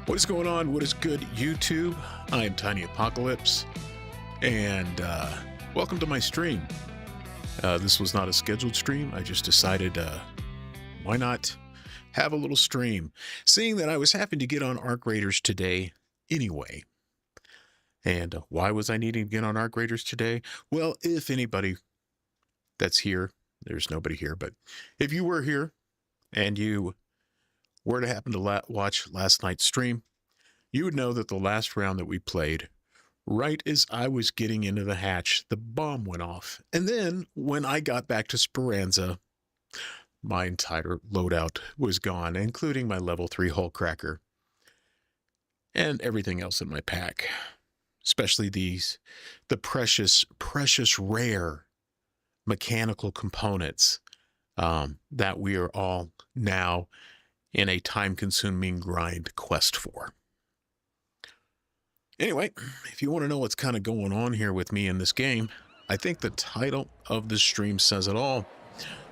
What is going on? What is good, YouTube? I am Tiny Apocalypse, and welcome to my stream. This was not a scheduled stream. I just decided, why not have a little stream? Seeing that I was having to get on Arc Raiders today anyway. And why was I needing to get on Arc Raiders today? Well, if anybody that's here, there's nobody here, but if you were here and you were to happen to watch last night's stream, you would know that the last round that we played, right as I was getting into the hatch, the bomb went off. And then when I got back to Speranza, my entire loadout was gone, including my level 3 hull cracker and everything else in my pack, especially the precious rare mechanical components that we are all now in a time-consuming grind quest for. Anyway, if you want to know what's kind of going on here with me in this game, I think the title of the stream says it all.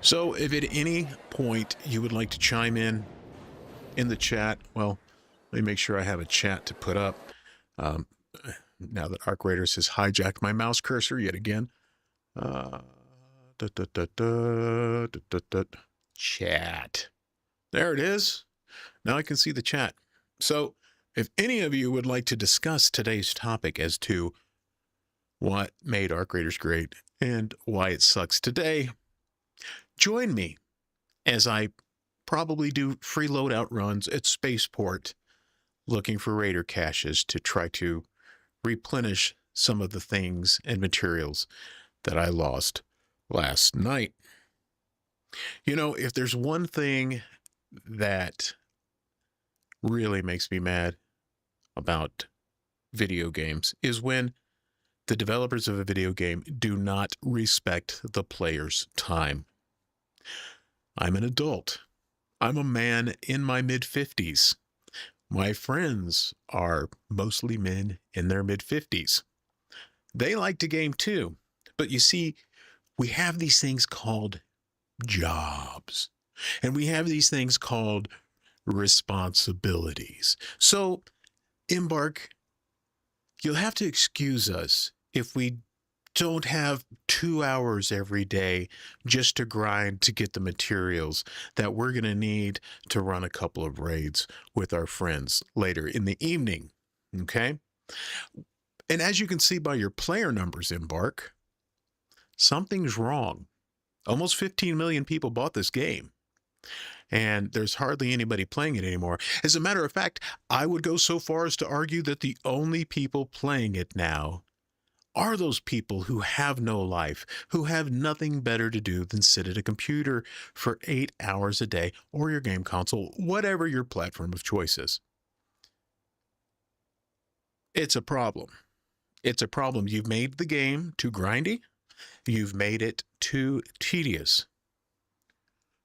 So if at any point you would like to chime in the chat, well, let me make sure I have a chat to put up. Now that Arc Raiders has hijacked my mouse cursor yet again. Chat. There it is. Now I can see the chat. So if any of you would like to discuss today's topic as to what made Arc Raiders great and why it sucks today, join me as I probably do free loadout runs at Spaceport looking for Raider caches to try to replenish some of the things and materials that I lost last night. You know, if there's one thing that really makes me mad about video games is when the developers of a video game do not respect the player's time. I'm an adult. I'm a man in my mid-50s. My friends are mostly men in their mid-50s. They like to game too, but you see, we have these things called jobs, and we have these things called responsibilities. So, Embark, you'll have to excuse us if we don't have 2 hours every day just to grind to get the materials that we're going to need to run a couple of raids with our friends later in the evening, okay? And as you can see by your player numbers, Embark, something's wrong. Almost 15 million people bought this game, and there's hardly anybody playing it anymore. As a matter of fact, I would go so far as to argue that the only people playing it now are those people who have no life, who have nothing better to do than sit at a computer for 8 hours a day, or your game console, whatever your platform of choice is. It's a problem. It's a problem. You've made the game too grindy. You've made it too tedious.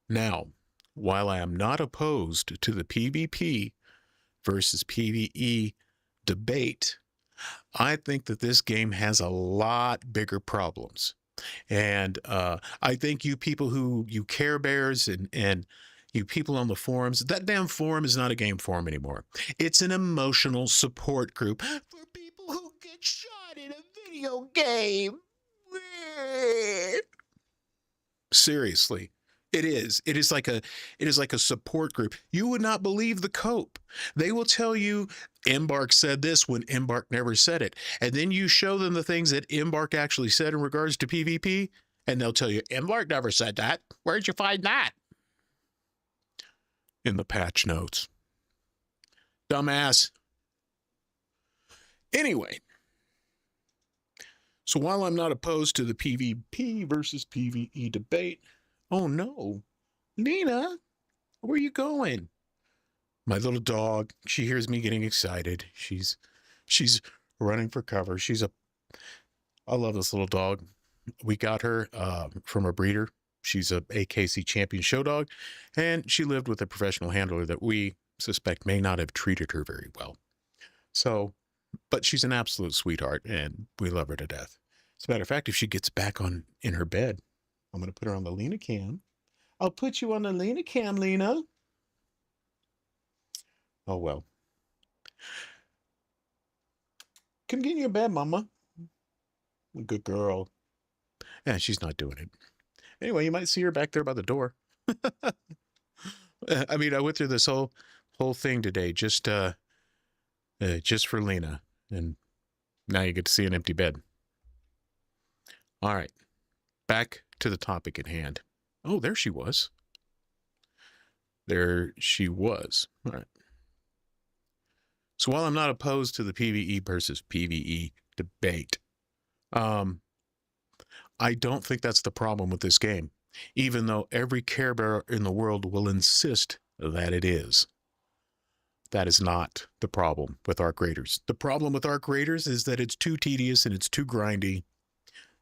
Now, while I am not opposed to the PvP versus PvE debate, I think that this game has a lot bigger problems. And I think you people you Care Bears and you people on the forums, that damn forum is not a game forum anymore. It's an emotional support group for people who get shot in a video game. Seriously. It is like a support group. You would not believe the cope. They will tell you Embark said this when Embark never said it. And then you show them the things that Embark actually said in regards to PvP, and they'll tell you, Embark never said that. Where'd you find that? In the patch notes. Dumbass. Anyway. So while I'm not opposed to the PvP versus PvE debate, oh no, Nina, where are you going? My little dog, she hears me getting excited. She's running for cover. I love this little dog. We got her from a breeder. She's a AKC champion show dog, and she lived with a professional handler that we suspect may not have treated her very well. So, but she's an absolute sweetheart, and we love her to death. As a matter of fact, if she gets back in her bed, I'm going to put her on the Lena cam. I'll put you on the Lena cam, Lena. Oh, well. Come get you a bed, Mama. Good girl. Yeah, she's not doing it. Anyway, you might see her back there by the door. I mean, I went through this whole thing today just for Lena, and now you get to see an empty bed. All right, back to the topic at hand. Oh, there she was. There she was. All right. So while I'm not opposed to the PvE versus PvE debate, I don't think that's the problem with this game, even though every Care Bear in the world will insist that it is. That is not the problem with Arc Raiders. The problem with Arc Raiders is that it's too tedious and it's too grindy,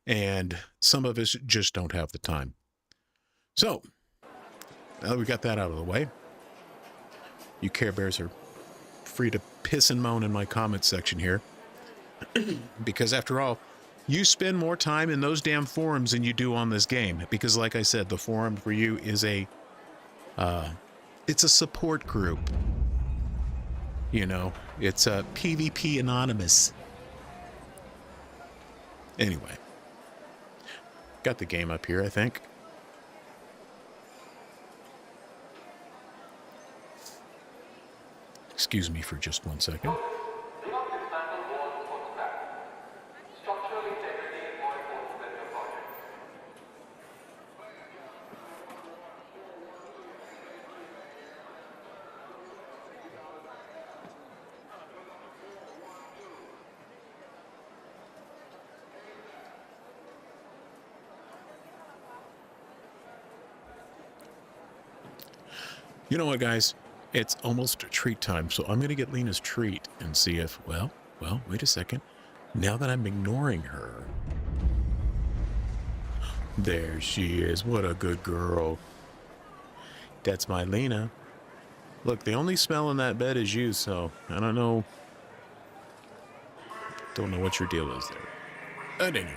and some of us just don't have the time. So, now that we got that out of the way, you Care Bears are free to piss and moan in my comments section here. Because after all, you spend more time in those damn forums than you do on this game. Because like I said, the forum for you is it's a support group. You know, it's a PvP Anonymous. Anyway, got the game up here, I think. Excuse me for just 1 second. You know what, guys? It's almost treat time, so I'm going to get Lena's treat and see if, well, wait a second. Now that I'm ignoring her. There she is. What a good girl. That's my Lena. Look, the only smell in that bed is you, so I don't know. Don't know what your deal is there. But anyway,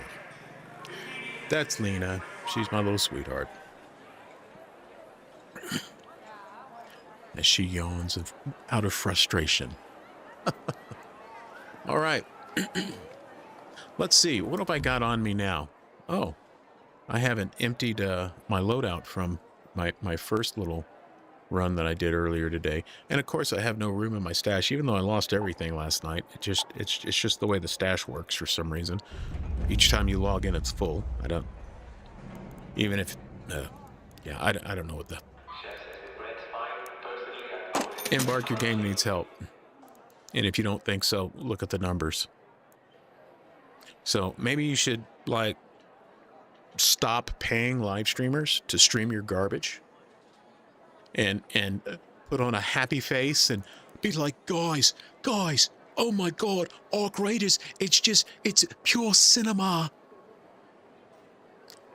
that's Lena. She's my little sweetheart. As she yawns out of frustration. All right. Let's see. What have I got on me now? Oh, I haven't emptied my loadout from my first little run that I did earlier today. And of course, I have no room in my stash, even though I lost everything last night. It's just the way the stash works for some reason. Each time you log in, it's full. I don't... Even if... yeah, I don't know what the... Embark, your game needs help. And if you don't think so, look at the numbers. So maybe you should, like, stop paying live streamers to stream your garbage. And put on a happy face and be like, guys, oh my God, Arc Raiders, it's pure cinema.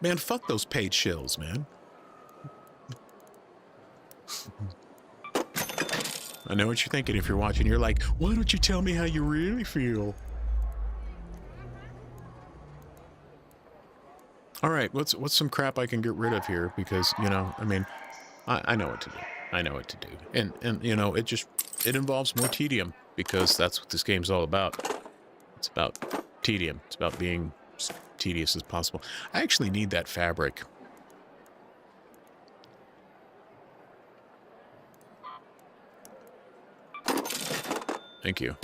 Man, fuck those paid shills, man. I know what you're thinking if you're watching. You're like, why don't you tell me how you really feel? All right, what's some crap I can get rid of here? Because, you know, I mean, I know what to do. I know what to do. And you know, it involves more tedium, because that's what this game's all about. It's about tedium. It's about being as tedious as possible. I actually need that fabric. Thank you.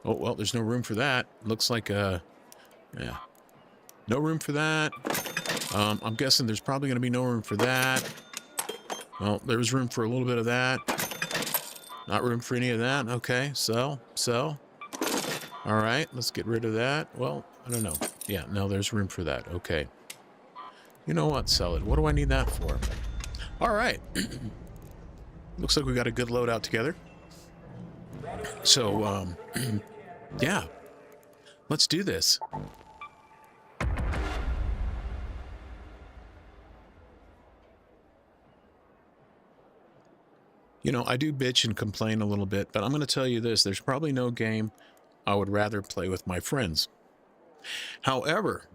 Oh, well, there's no room for that. Looks like, yeah. No room for that. I'm guessing there's probably going to be no room for that. Well, there was room for a little bit of that. Not room for any of that. Okay, so. All right, let's get rid of that. Well, I don't know. Yeah, no, there's room for that. Okay. You know what? Sell it. What do I need that for? All right. Looks like we got a good loadout together. So, yeah. Let's do this. You know, I do bitch and complain a little bit, but I'm going to tell you this. There's probably no game I would rather play with my friends. However,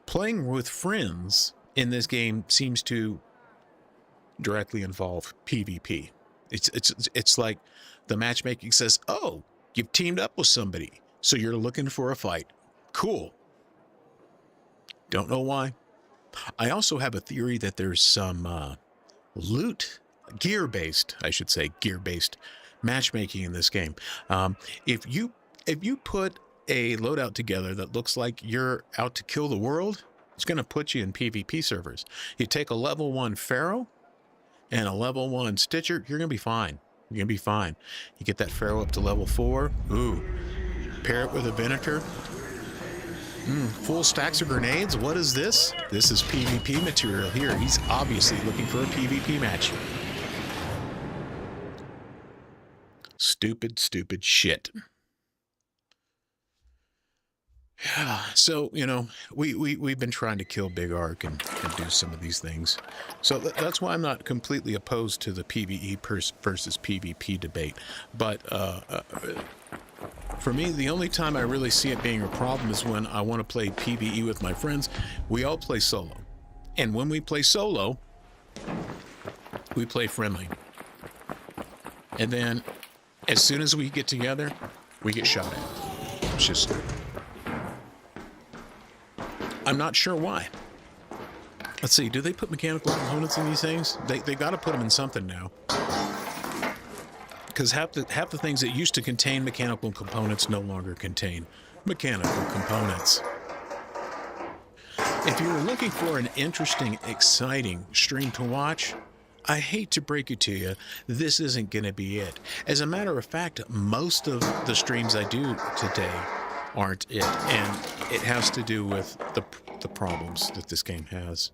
playing with friends in this game seems to directly involve PvP. It's like the matchmaking says, oh, you've teamed up with somebody, so you're looking for a fight. Cool. Don't know why. I also have a theory that there's some gear-based matchmaking in this game. If you put a loadout together that looks like you're out to kill the world, it's going to put you in PvP servers. You take a level 1 Pharaoh and a level 1 Stitcher, you're going to be fine. You're going to be fine. You get that Pharaoh up to level 4. Ooh. Pair it with a Venator. Full stacks of grenades. What is this? This is PvP material here. He's obviously looking for a PvP match. Stupid, stupid shit. Yeah, so, you know, we've been trying to kill Big Arc and do some of these things. So that's why I'm not completely opposed to the PvE versus PvP debate. But for me, the only time I really see it being a problem is when I want to play PvE with my friends. We all play solo. And when we play solo, we play friendly. And then as soon as we get together, we get shot at. It's just... I'm not sure why. Let's see, do they put mechanical components in these things? They got to put them in something now. Because half the things that used to contain mechanical components no longer contain mechanical components. If you're looking for an interesting, exciting stream to watch, I hate to break it to you, this isn't going to be it. As a matter of fact, most of the streams I do today aren't it, and it has to do with the problems that this game has.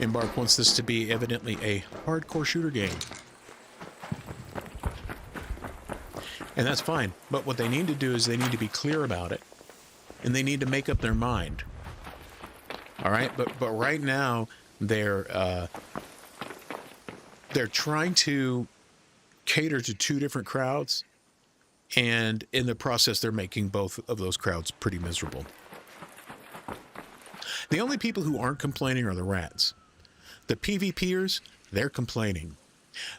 Embark wants this to be evidently a hardcore shooter game. And that's fine, but what they need to do is they need to be clear about it, and they need to make up their mind. All right, but right now they're trying to cater to two different crowds, and in the process they're making both of those crowds pretty miserable. The only people who aren't complaining are the rats. The PvPers, they're complaining.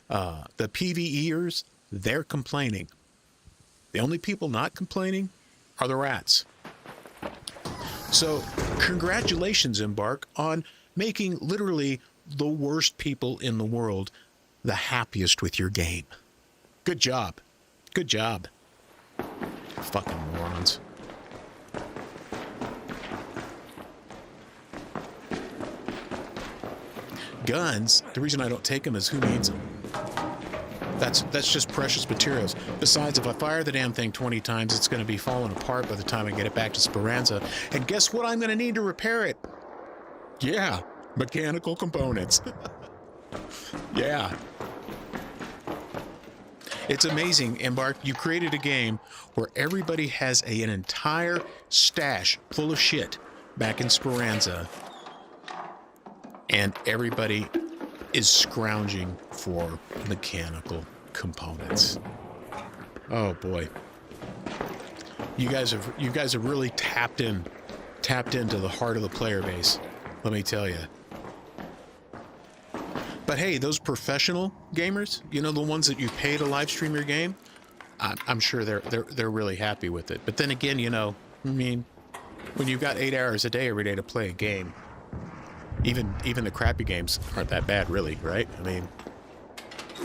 The PvEers, they're complaining. The only people not complaining are the rats. So congratulations, Embark, on making literally the worst people in the world the happiest with your game. Good job. Good job. Fucking morons. Guns, the reason I don't take them is who needs them? That's just precious materials. Besides, if I fire the damn thing 20 times, it's going to be falling apart by the time I get it back to Speranza. And guess what I'm going to need to repair it? Yeah, mechanical components. Yeah. It's amazing, Embark. You created a game where everybody has an entire stash full of shit back in Speranza, and everybody is scrounging for mechanical components. Oh boy. You guys have really tapped into the heart of the player base, let me tell you. But hey, those professional gamers, you know, the ones that you pay to live stream your game, I'm sure they're really happy with it. But then again, you know, I mean, when you've got 8 hours a day every day to play a game, even the crappy games aren't that bad, really, right? I mean,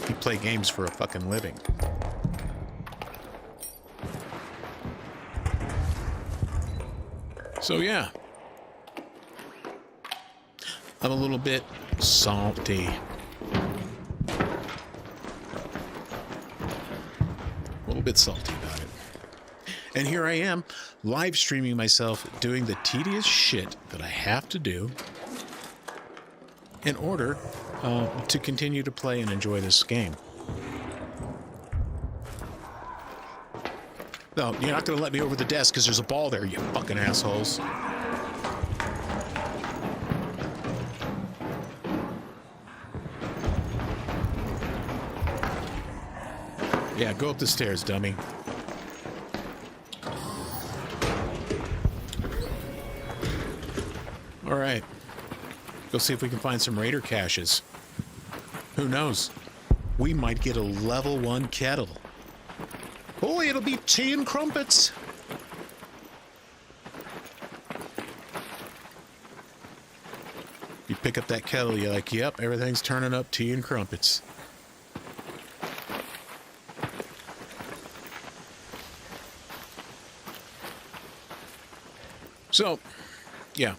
you play games for a fucking living. So yeah, I'm a little bit salty. A little bit salty about it. And here I am, live streaming myself doing the tedious shit that I have to do in order to continue to play and enjoy this game. No, you're not going to let me over the desk because there's a ball there, you fucking assholes. Yeah, go up the stairs, dummy. All right. Go see if we can find some Raider caches. Who knows? We might get a level 1 kettle. Oh, it'll be tea and crumpets. You pick up that kettle, you're like, yep, everything's turning up, tea and crumpets. So, yeah.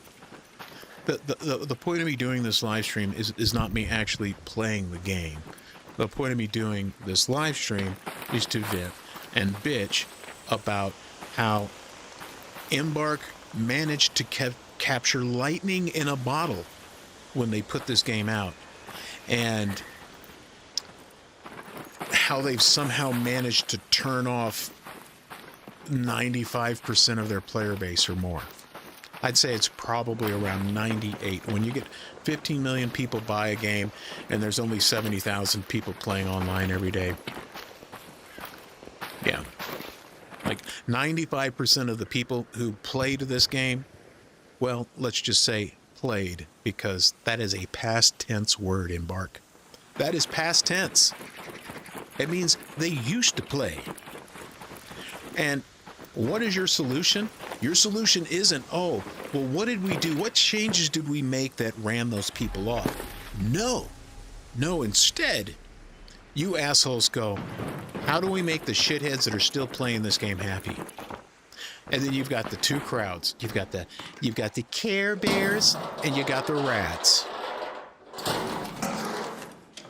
The point of me doing this live stream is not me actually playing the game. The point of me doing this live stream is to vent and bitch about how Embark managed to capture lightning in a bottle when they put this game out, and how they've somehow managed to turn off 95% of their player base or more. I'd say it's probably around 98. When you get 15 million people buy a game and there's only 70,000 people playing online every day. Yeah. Like 95% of the people who played this game, well, let's just say played, because that is a past tense word, Embark. That is past tense. It means they used to play. And what is your solution? Your solution isn't, oh, well, what did we do? What changes did we make that ran those people off? No. No, instead, you assholes go, how do we make the shitheads that are still playing this game happy? And then you've got the two crowds. You've got the Care Bears and you got the rats.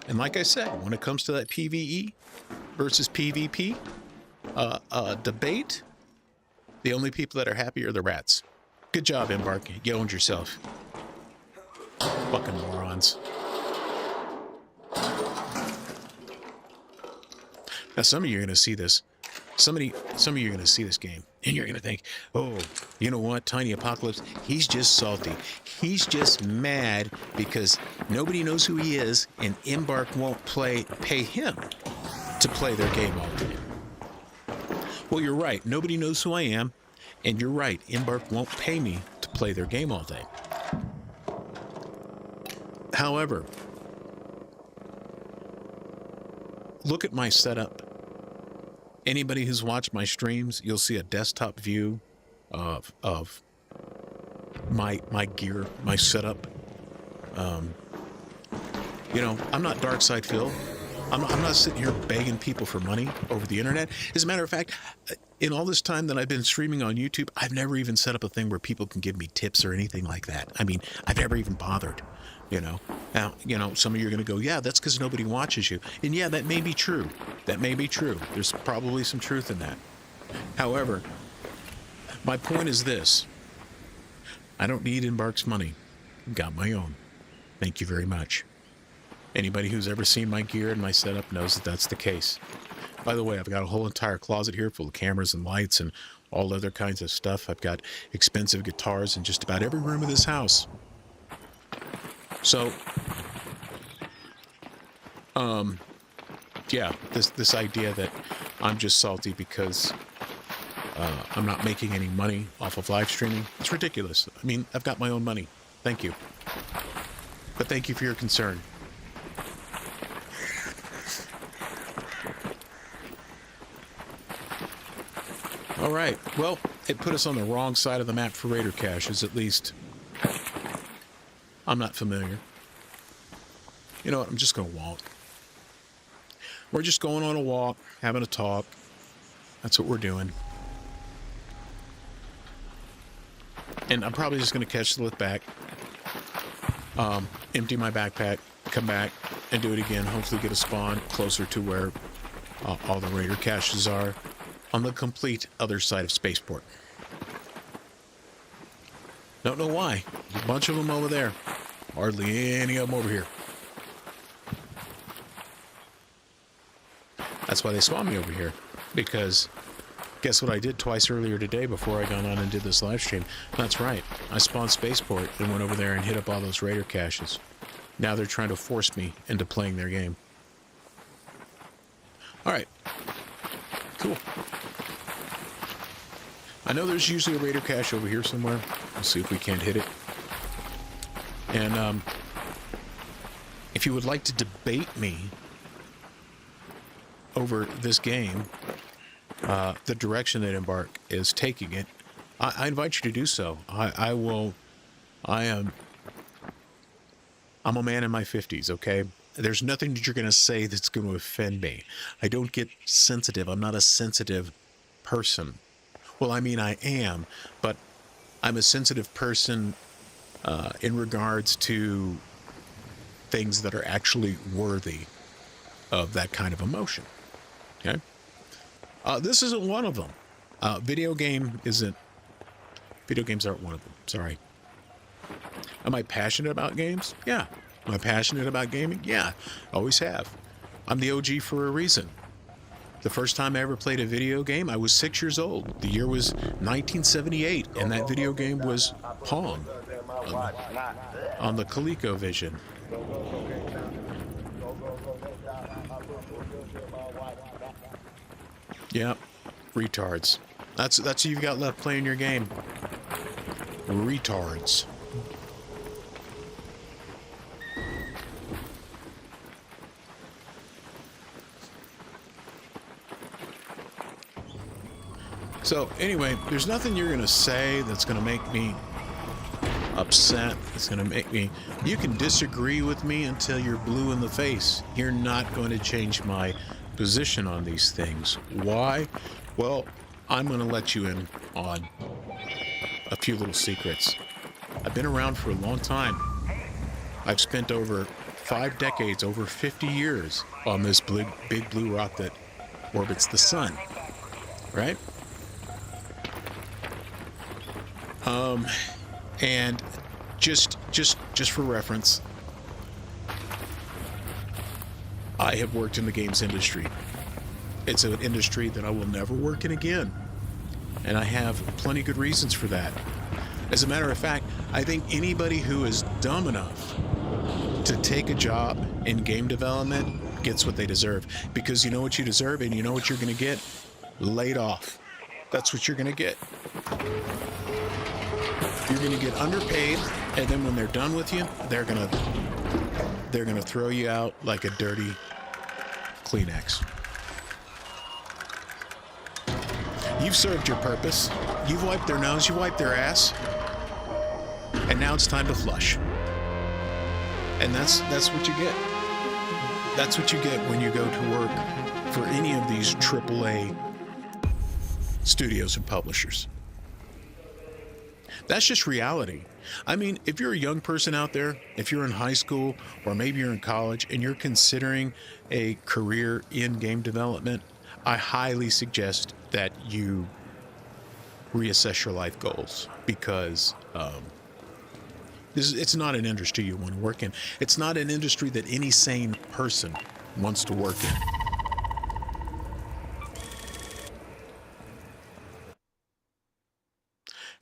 And like I said, when it comes to that PvE versus PvP debate, the only people that are happy are the rats. Good job, Embark. You owned yourself. Fucking morons. Now, some of you are going to see this. Some of you are going to see this game, and you're going to think, oh, you know what? Tiny Apocalypse, he's just salty. He's just mad because nobody knows who he is, and Embark won't pay him to play their game all day. Well, you're right. Nobody knows who I am. And you're right. Embark won't pay me to play their game all day. However, look at my setup. Anybody who's watched my streams, you'll see a desktop view of my gear, my setup. You know, I'm not Dark Side Phil. I'm not sitting here begging people for money over the internet. As a matter of fact, in all this time that I've been streaming on YouTube, I've never even set up a thing where people can give me tips or anything like that. I mean, I've never even bothered, you know. Now, you know, some of you are going to go, yeah, that's because nobody watches you. And yeah, that may be true. That may be true. There's probably some truth in that. However, my point is this. I don't need Embark's money. I've got my own. Thank you very much. Anybody who's ever seen my gear and my setup knows that that's the case. By the way, I've got a whole entire closet here full of cameras and lights and all other kinds of stuff. I've got expensive guitars in just about every room of this house. So, yeah, this idea that I'm just salty because I'm not making any money off of live streaming, it's ridiculous. I mean, I've got my own money. Thank you. But thank you for your concern. All right. Well, it put us on the wrong side of the map for Raider caches, at least. I'm not familiar. You know what? I'm just going to walk. We're just going on a walk, having a talk. That's what we're doing. And I'm probably just going to catch the lift back, empty my backpack, come back, and do it again. Hopefully get a spawn closer to where all the Raider caches are. On the complete other side of Spaceport. Don't know why. There's a bunch of them over there. Hardly any of them over here. That's why they spawned me over here. Because guess what I did twice earlier today before I got on and did this live stream? That's right. I spawned Spaceport and went over there and hit up all those Raider caches. Now they're trying to force me into playing their game. Alright. Cool. I know there's usually a Raider cache over here somewhere. Let's see if we can't hit it. And if you would like to debate me over this game, the direction that Embark is taking it, I invite you to do so. I'm a man in my 50s, okay? There's nothing that you're going to say that's going to offend me. I don't get sensitive. I'm not a sensitive person. Well, I mean, I am, but I'm a sensitive person in regards to things that are actually worthy of that kind of emotion, okay? This isn't one of them. Video games aren't one of them. Sorry. Am I passionate about games? Yeah. Am I passionate about gaming? Yeah. Always have. I'm the OG for a reason. The first time I ever played a video game, I was 6 years old. The year was 1978, and that video game was Pong on the ColecoVision. Yep. Retards. That's what you've got left playing your game. Retards. So anyway, there's nothing you're going to say that's going to make me upset. It's going to make me... You can disagree with me until you're blue in the face. You're not going to change my position on these things. Why? Well, I'm going to let you in on a few little secrets. I've been around for a long time. I've spent over 5 decades, over 50 years on this big blue rock that orbits the sun, right? And just for reference, I have worked in the games industry. It's an industry that I will never work in again. And I have plenty good reasons for that. As a matter of fact, I think anybody who is dumb enough to take a job in game development gets what they deserve. Because you know what you deserve and you know what you're going to get? Laid off. That's what you're going to get. You're going to get underpaid, and then when they're done with you, they're going to throw you out like a dirty Kleenex. You've served your purpose. You've wiped their nose, you wiped their ass. And now it's time to flush. And that's what you get. That's what you get when you go to work for any of these AAA studios and publishers. That's just reality. I mean, if you're a young person out there, if you're in high school or maybe you're in college and you're considering a career in game development, I highly suggest that you reassess your life goals, because it's not an industry you want to work in. It's not an industry that any sane person wants to work in.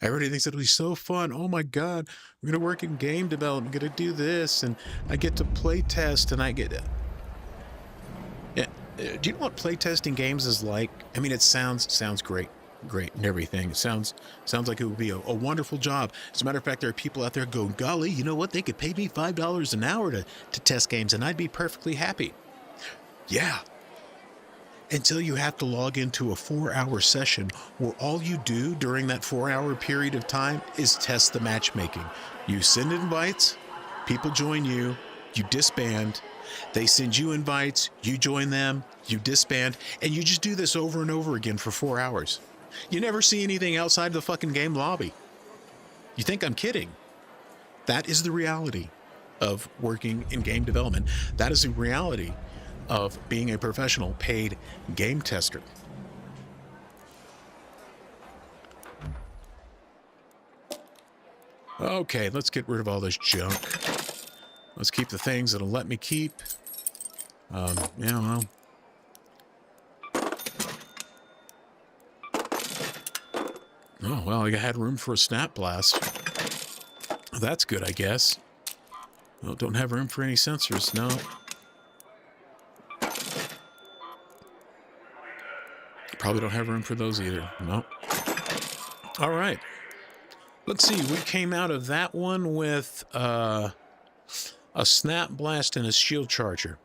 Everybody thinks it'll be so fun. Oh my God, I'm going to work in game development. I'm going to do this, and I get to play test, and I get... Yeah. Do you know what playtesting games is like? I mean, it sounds great and everything. It sounds like it would be a wonderful job. As a matter of fact, there are people out there going, golly, you know what? They could pay me $5 an hour to test games, and I'd be perfectly happy. Yeah. Until you have to log into a 4-hour session where all you do during that 4-hour period of time is test the matchmaking. You send invites, people join you, you disband, they send you invites, you join them, you disband, and you just do this over and over again for 4 hours. You never see anything outside the fucking game lobby. You think I'm kidding? That is the reality of working in game development. That is the reality of being a professional paid game tester. Okay, let's get rid of all this junk. Let's keep the things that'll let me keep. Yeah, well. Oh, well, I had room for a snap blast. That's good, I guess. Well, don't have room for any sensors, no. Probably don't have room for those either. Nope. All right. Let's see. We came out of that one with a snap blast and a shield charger.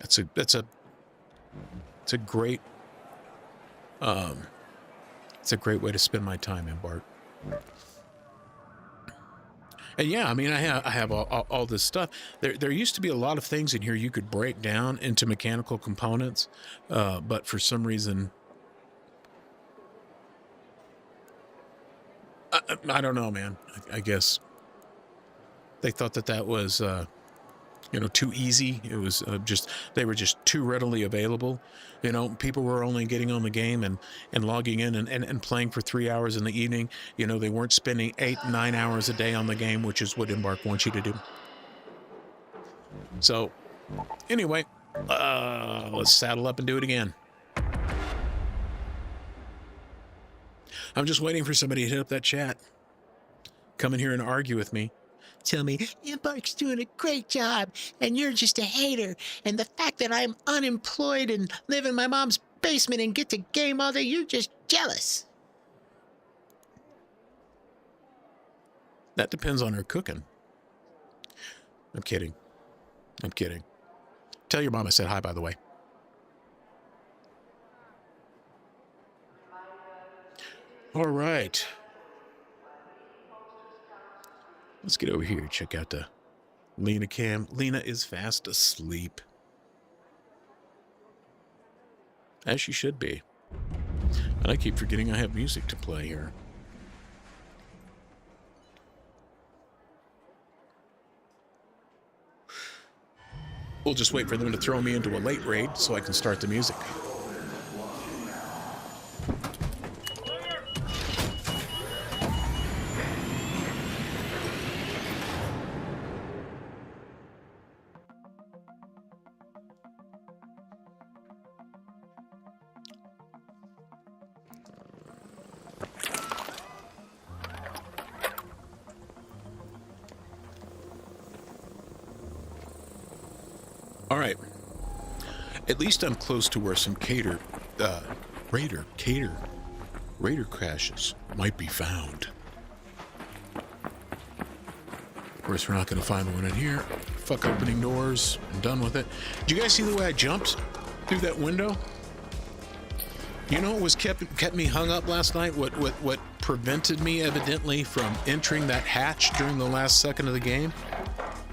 It's a great it's a great way to spend my time in Bart. And yeah, I mean, I have all this stuff. There used to be a lot of things in here you could break down into mechanical components, but for some reason, I don't know, man. I guess they thought that was, too easy. It was they were just too readily available. People were only getting on the game and logging in and playing for 3 hours in the evening. They weren't spending 8-9 hours a day on the game, which is what Embark wants you to do. So anyway, let's saddle up and do it again. I'm just waiting for somebody to hit up that chat. Come in here and argue with me. Tell me, Embark's doing a great job, and you're just a hater. And the fact that I'm unemployed and live in my mom's basement and get to game all day, you're just jealous. That depends on her cooking. I'm kidding. I'm kidding. Tell your mom I said hi, by the way. All right. Let's get over here. Check out the Lena cam. Lena is fast asleep. As she should be. And I keep forgetting I have music to play here. We'll just wait for them to throw me into a late raid so I can start the music. All right. At least I'm close to where some raider caches might be found. Of course, we're not going to find one in here. Fuck opening doors. I'm done with it. Did you guys see the way I jumped through that window? You know what was kept me hung up last night? What prevented me evidently from entering that hatch during the last second of the game?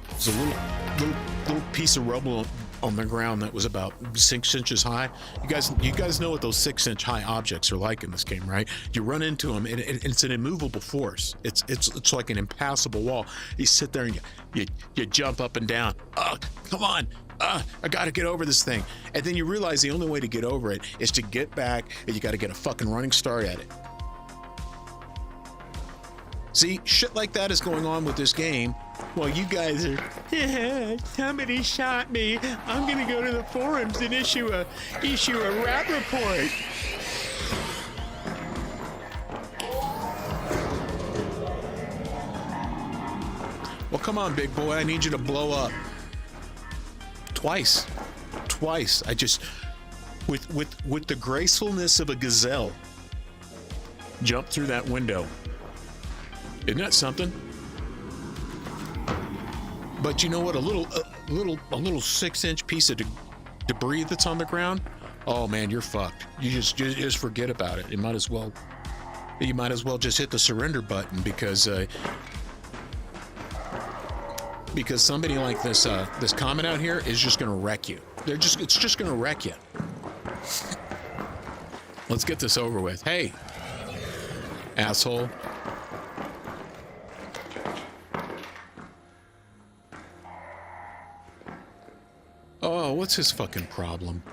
It was a little piece of rubble on the ground that was about 6 inches high. You guys know what those 6-inch high objects are like in this game, right? You run into them, and it's an immovable force. It's like an impassable wall. You sit there and you jump up and down. Come on. I gotta get over this thing. And then you realize the only way to get over it is to get back, and you gotta get a fucking running start at it. See, shit like that is going on with this game. Well, you guys are, somebody shot me. I'm gonna go to the forums and issue a rap report. Well, come on, big boy. I need you to blow up. Twice. I just, with the gracefulness of a gazelle, jumped through that window. Isn't that something? But you know what? A little 6-inch piece of debris that's on the ground. Oh man, you're fucked. You just forget about it. You might as well just hit the surrender button because somebody like this comet out here is just gonna wreck you. It's just gonna wreck you. Let's get this over with. Hey, asshole. Oh, what's his fucking problem?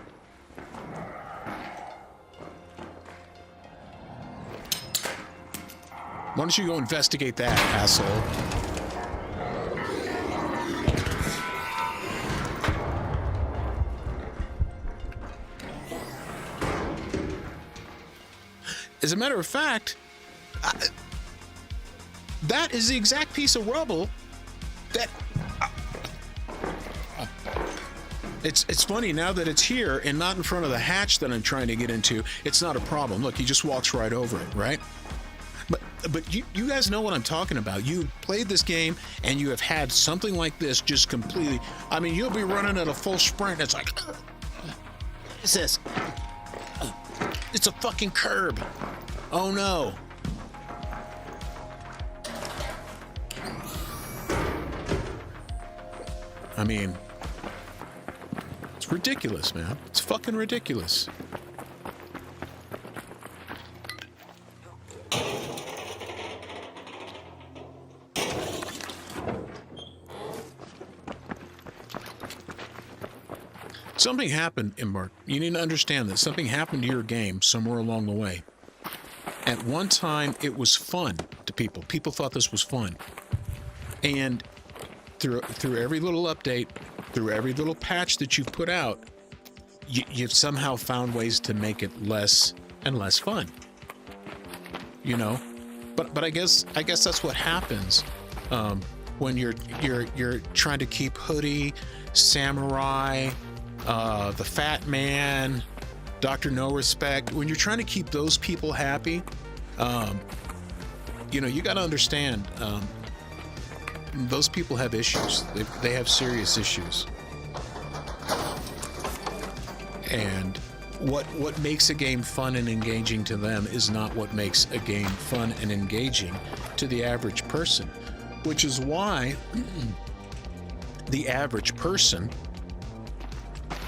Why don't you go investigate that, asshole? As a matter of fact, that is the exact piece of rubble that... It's funny, now that it's here and not in front of the hatch that I'm trying to get into, it's not a problem. Look, he just walks right over it, right? But you guys know what I'm talking about. You played this game and you have had something like this just completely. I mean, you'll be running at a full sprint. It's like, what is this? It's a fucking curb. Oh no. I mean, it's ridiculous, man. It's fucking ridiculous. Something happened, Embark. You need to understand that something happened to your game somewhere along the way. At one time, it was fun to people. People thought this was fun. And through every little update, through every little patch that you've put out, you've somehow found ways to make it less and less fun. You know? But I guess that's what happens when you're trying to keep Hoodie, Samurai, the Fat Man, Dr. No Respect. When you're trying to keep those people happy, you know, you got to understand, those people have issues. They have serious issues. And what makes a game fun and engaging to them is not what makes a game fun and engaging to the average person, which is why the average person,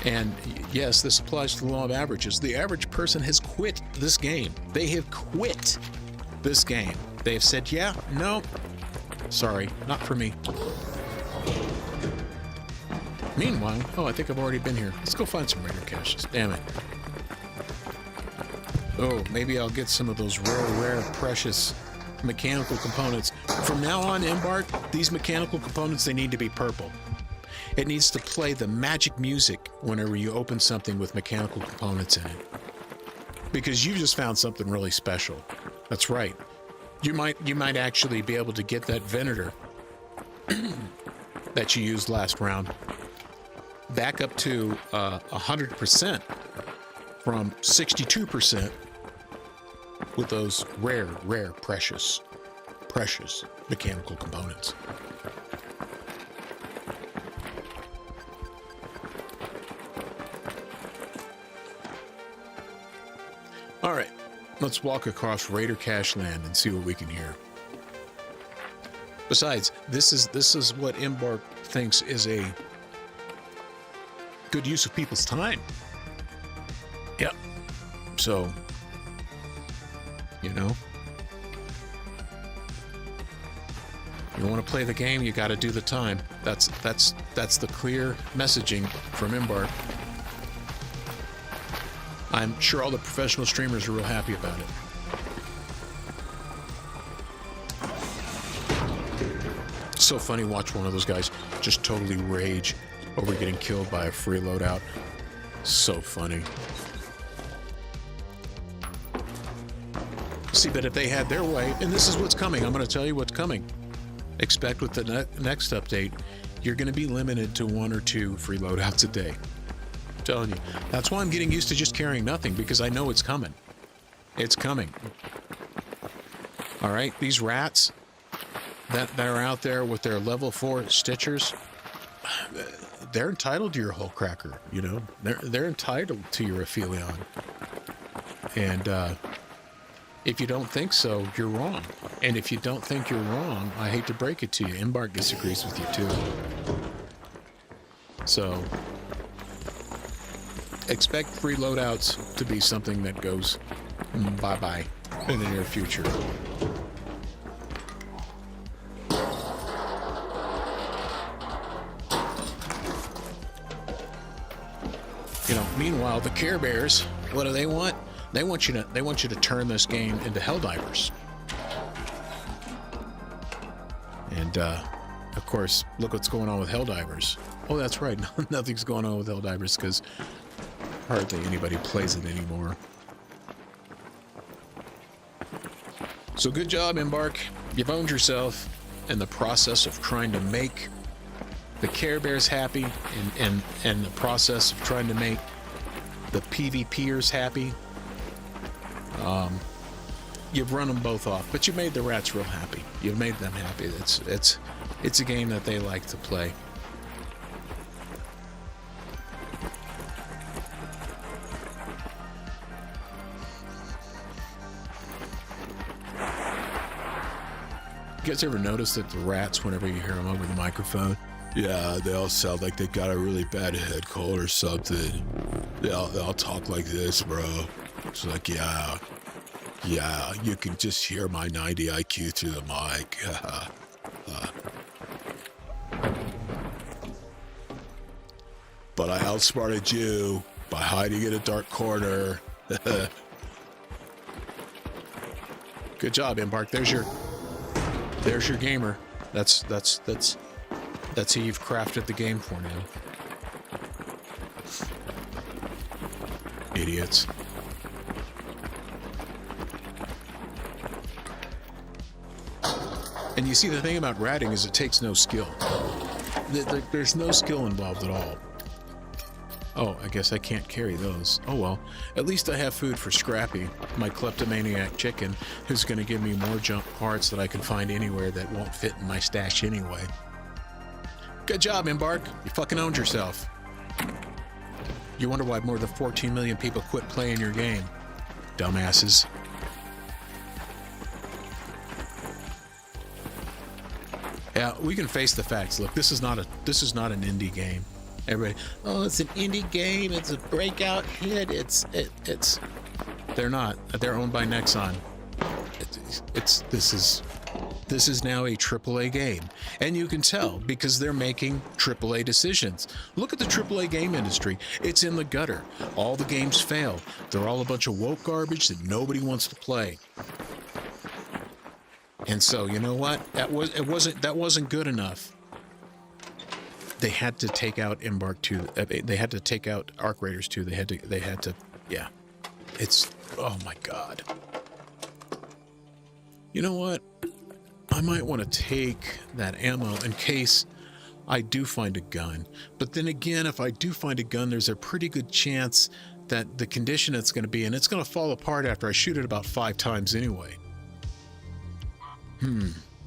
and yes, this applies to the law of averages, the average person has quit this game. They have quit this game. They have said, yeah, no, sorry, not for me. Meanwhile, oh, I think I've already been here. Let's go find some raider caches. Damn it. Oh, maybe I'll get some of those rare, precious mechanical components. From now on, Embark, these mechanical components, they need to be purple. It needs to play the magic music whenever you open something with mechanical components in it. Because you just found something really special. That's right. You might actually be able to get that Venator that you used last round back up to 100% from 62% with those rare, precious mechanical components. All right, let's walk across Raider Cache land and see what we can hear. Besides, this is what Embark thinks is a good use of people's time. Yep. So, you know, you want to play the game, you got to do the time. That's the clear messaging from Embark. I'm sure all the professional streamers are real happy about it. It's so funny, watch one of those guys just totally rage over getting killed by a free loadout. So funny. See, but if they had their way, and this is what's coming, I'm going to tell you what's coming. Expect with the next update, you're going to be limited to 1 or 2 free loadouts a day. I'm telling you. That's why I'm getting used to just carrying nothing, because I know it's coming. It's coming. All right, these rats that are out there with their level 4 Stitchers, they're entitled to your Hull Cracker, you know? They're entitled to your Aphelion. And if you don't think so, you're wrong. And if you don't think you're wrong, I hate to break it to you, Embark disagrees with you too. So, expect free loadouts to be something that goes bye-bye in the near future. You know, meanwhile, the Care Bears, what do they want? They want you to turn this game into Helldivers. And of course, look what's going on with Helldivers. Oh, that's right. Nothing's going on with Helldivers because hardly anybody plays it anymore. So good job, Embark. You've owned yourself in the process of trying to make the Care Bears happy and the process of trying to make the PvPers happy. you've run them both off, but you made the rats real happy. You've made them happy. It's a game that they like to play. You guys ever notice that the rats, whenever you hear them over the microphone, Yeah, they all sound like they got a really bad head cold or something. They all talk like this, bro. It's like, yeah, you can just hear my 90 IQ through the mic. But I outsmarted you by hiding in a dark corner. good job, Embark. There's your gamer. That's who you've crafted the game for now. Idiots. And you see, the thing about ratting is it takes no skill. There's no skill involved at all. Oh, I guess I can't carry those. Oh well. At least I have food for Scrappy, my kleptomaniac chicken, who's going to give me more junk parts that I can find anywhere that won't fit in my stash anyway. Good job, Embark. You fucking owned yourself. You wonder why more than 14 million people quit playing your game. Dumbasses. Yeah, we can face the facts. Look, this is not an indie game. Everybody, oh, it's an indie game. It's a breakout hit. They're not. They're owned by Nexon. This is now a AAA game, and you can tell because they're making AAA decisions. Look at the AAA game industry. It's in the gutter. All the games fail. They're all a bunch of woke garbage that nobody wants to play. And so, you know what? That wasn't good enough. They had to take out Embark 2. They had to take out Arc Raiders 2. They had to. Yeah. It's, oh my God. You know what? I might want to take that ammo in case I do find a gun. But then again, if I do find a gun, there's a pretty good chance that the condition it's going to be in, it's going to fall apart after I shoot it about 5 times anyway.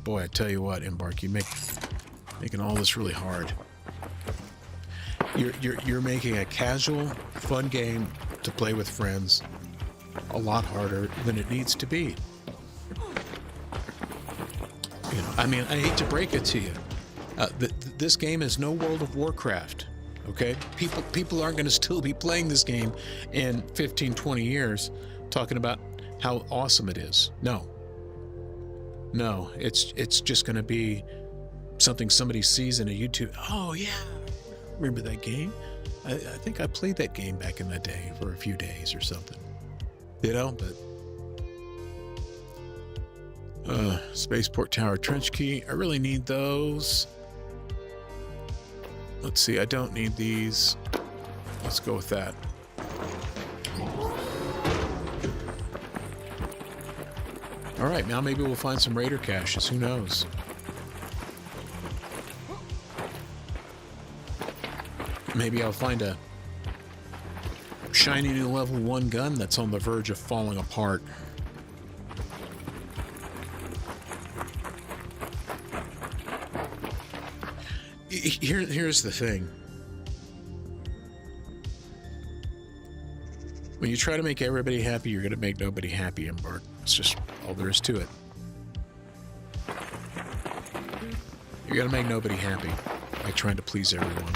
Boy, I tell you what, Embark, you making all this really hard. You're making a casual, fun game to play with friends a lot harder than it needs to be. You know, I mean, I hate to break it to you. This game is no World of Warcraft. Okay, people aren't going to still be playing this game in 15, 20 years, talking about how awesome it is. No, it's just going to be something somebody sees in a YouTube. Oh yeah, remember that game? I think I played that game back in the day for a few days or something. You know, but Spaceport Tower Trench Key. I really need those. Let's see, I don't need these. Let's go with that. All right, now maybe we'll find some Raider caches. Who knows? Maybe I'll find a shiny new level 1 gun that's on the verge of falling apart. Here's the thing. When you try to make everybody happy, you're going to make nobody happy, Embark. It's just all there is to it. You're going to make nobody happy by trying to please everyone.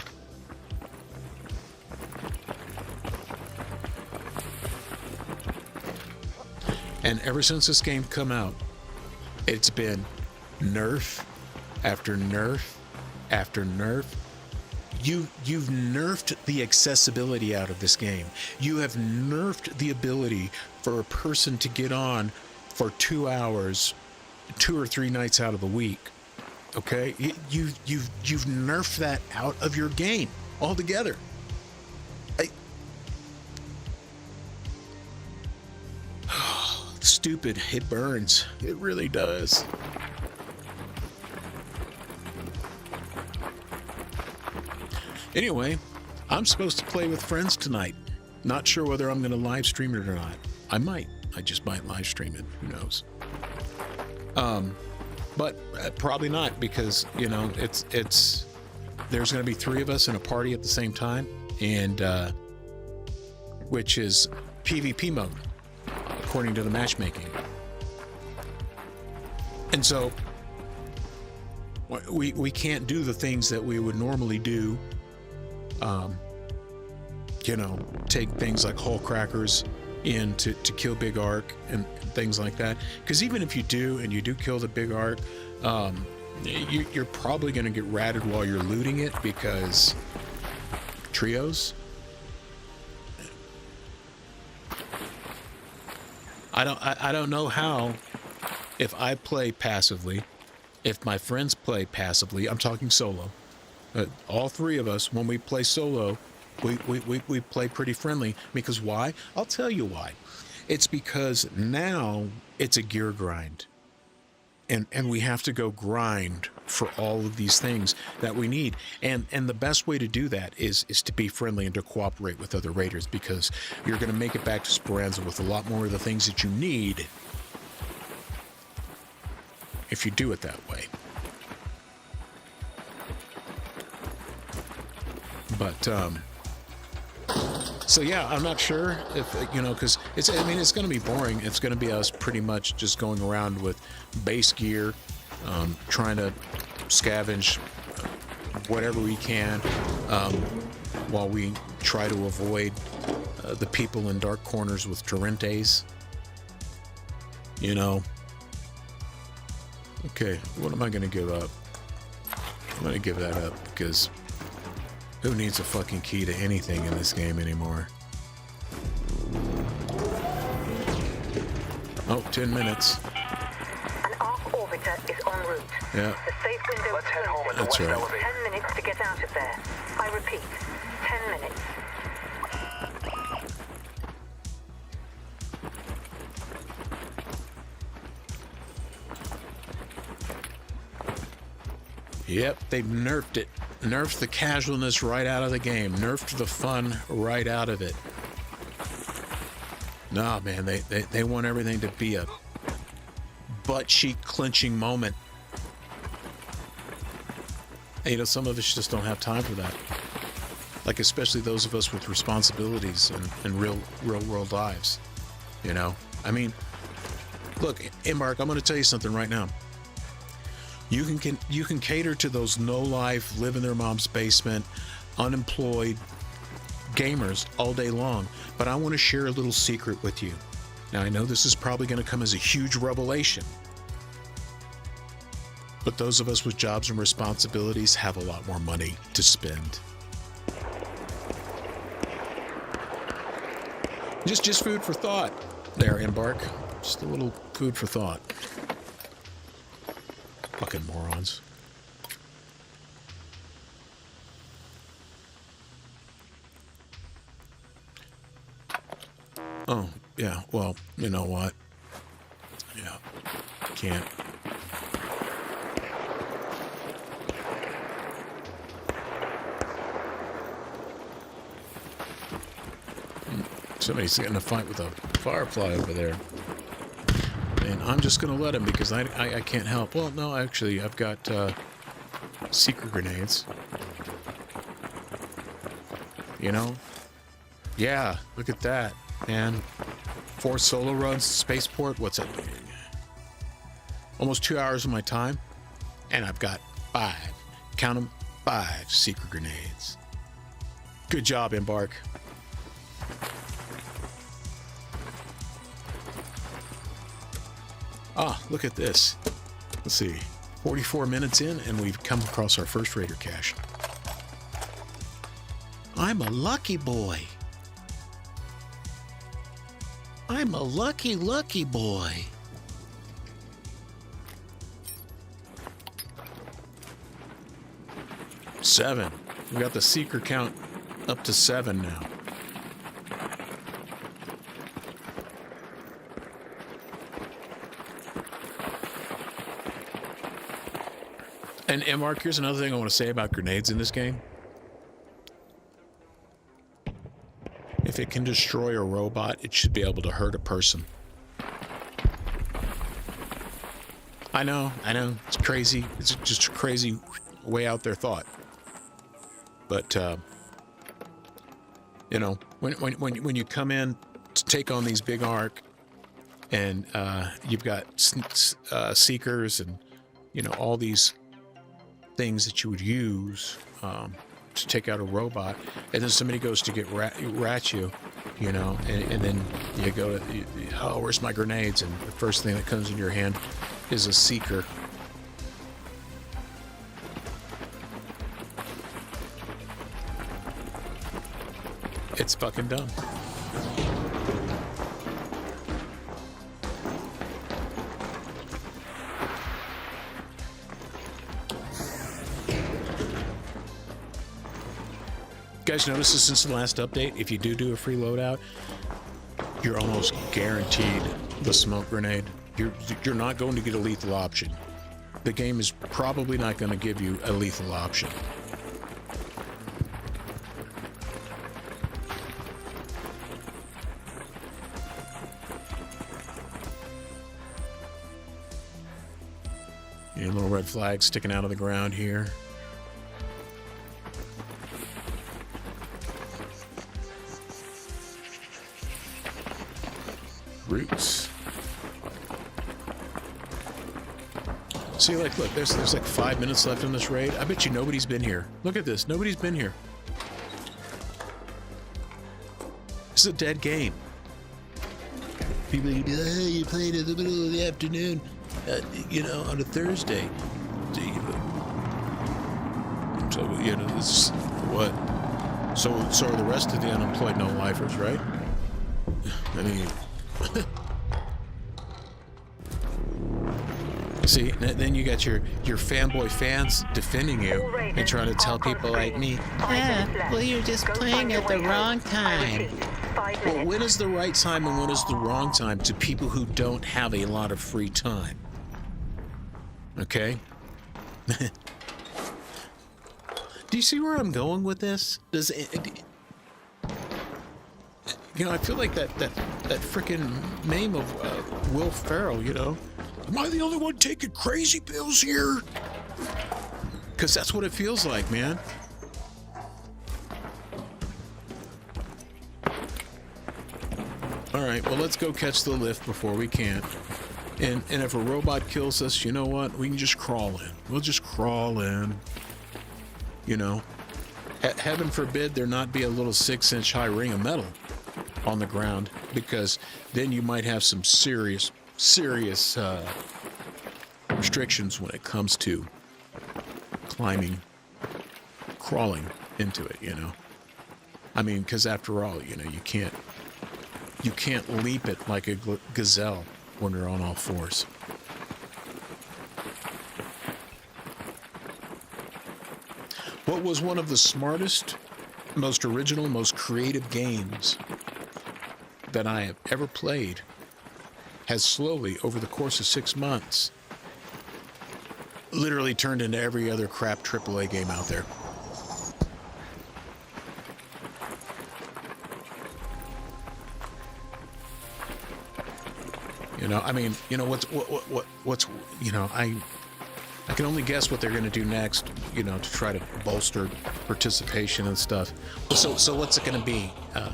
And ever since this game come out, it's been nerf after nerf after nerf. You've nerfed the accessibility out of this game. You have nerfed the ability for a person to get on for 2 hours, 2 or 3 nights out of the week. Okay, you've nerfed that out of your game altogether. Stupid. It burns. It really does. Anyway, I'm supposed to play with friends tonight. Not sure whether I'm going to live stream it or not. I might. I just might live stream it. Who knows? But probably not, because it's there's going to be 3 of us in a party at the same time, and which is PvP mode according to the matchmaking. And so we can't do the things that we would normally do. Take things like hull crackers in to kill Big Ark and things like that. Because even if you do kill the Big Ark, you're probably going to get ratted while you're looting it, because trios. I don't know how, if I play passively, if my friends play passively, I'm talking solo. All 3 of us, when we play solo, we play pretty friendly. Because why? I'll tell you why. It's because now it's a gear grind. And we have to go grind for all of these things that we need. And the best way to do that is to be friendly and to cooperate with other raiders, because you're going to make it back to Speranza with a lot more of the things that you need if you do it that way. But so yeah, I'm not sure if because it's going to be boring. It's going to be us pretty much just going around with base gear, trying to scavenge whatever we can, while we try to avoid the people in dark corners with torrentes. Okay, what am I going to give up? I'm going to give that up, because who needs a fucking key to anything in this game anymore? Oh, 10 minutes. An Ark orbiter is en route. Yeah. The safe window. Let's head home at the That's west right. elevator. 10 minutes to get out of there. I repeat, 10 minutes. Yep, they've nerfed it. Nerfed the casualness right out of the game. Nerfed the fun right out of it. Nah, man, they want everything to be a butt-cheek clenching moment. And, some of us just don't have time for that. Like, especially those of us with responsibilities and real world lives. I mean, look, Embark, I'm going to tell you something right now. You can cater to those no life, live in their mom's basement, unemployed gamers all day long, but I want to share a little secret with you. Now, I know this is probably going to come as a huge revelation, but those of us with jobs and responsibilities have a lot more money to spend. Just food for thought there, Embark. Just a little food for thought. Fucking morons. Oh, yeah, well, you know what? Yeah, can't. Somebody's getting in a fight with a firefly over there. And I'm just going to let him, because I can't help. Well, no, actually, I've got secret grenades. Yeah, look at that. And 4 solo runs, spaceport, what's that? Almost 2 hours of my time. And I've got 5, count them, 5 secret grenades. Good job, Embark. Ah, look at this. Let's see. 44 minutes in, and we've come across our first raider cache. I'm a lucky boy. I'm a lucky, lucky boy. Seven. We got the seeker count up to 7 now. And Mark, here's another thing I want to say about grenades in this game. If it can destroy a robot, it should be able to hurt a person. I know. It's crazy. It's just a crazy way out there thought. But, you know, when you come in to take on these big arc and you've got seekers and, you know, all these things that you would use to take out a robot, and then somebody goes to get rat you, you know, and then you go to, oh, where's my grenades? And the first thing that comes in your hand is a seeker. It's fucking dumb. Guys, notice this since the last update, if you do a free loadout, you're almost guaranteed the smoke grenade. You're not going to get a lethal option. The game is probably not going to give you a lethal option. A little red flag sticking out of the ground here. Roots. See, like, look, there's like 5 minutes left in this raid. I bet you nobody's been here. Look at this. Nobody's been here. This is a dead game. People, you played in the middle of the afternoon, you know, on a Thursday. So, you know, this is what? So are the rest of the unemployed no-lifers, right? I mean... See, then you got your fanboy fans defending you and trying to tell people like me, yeah, well, you're just playing at the wrong time. Well, when is the right time and when is the wrong time to people who don't have a lot of free time? Okay? Do you see where I'm going with this? Does it... You know, I feel like that freaking name of Will Ferrell, you know? Am I the only one taking crazy pills here? Because that's what it feels like, man. All right, well, let's go catch the lift before we can't. And if a robot kills us, you know what? We can just crawl in. We'll just crawl in. You know? Heaven forbid there not be a little 6-inch high ring of metal on the ground, because then you might have some serious restrictions when it comes to crawling into it, you know. I mean, because after all, you know, you can't leap it like a gazelle when you're on all fours. What was one of the smartest, most original, most creative games that I have ever played has slowly, over the course of 6 months, literally turned into every other crap AAA game out there. You know, I mean, you know, what's, you know, I can only guess what they're going to do next, you know, to try to bolster participation and stuff. So what's it going to be,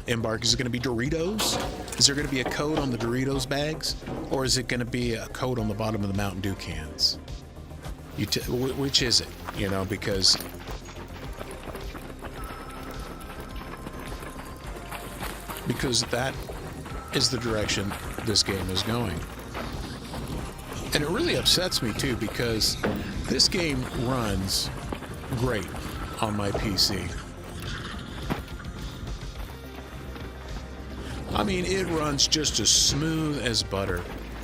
Embark? Is it going to be Doritos? Is there going to be a code on the Doritos bags? Or is it going to be a code on the bottom of the Mountain Dew cans? Which is it? You know, because that is the direction this game is going. And it really upsets me too, because this game runs great on my PC. I mean, it runs just as smooth as butter.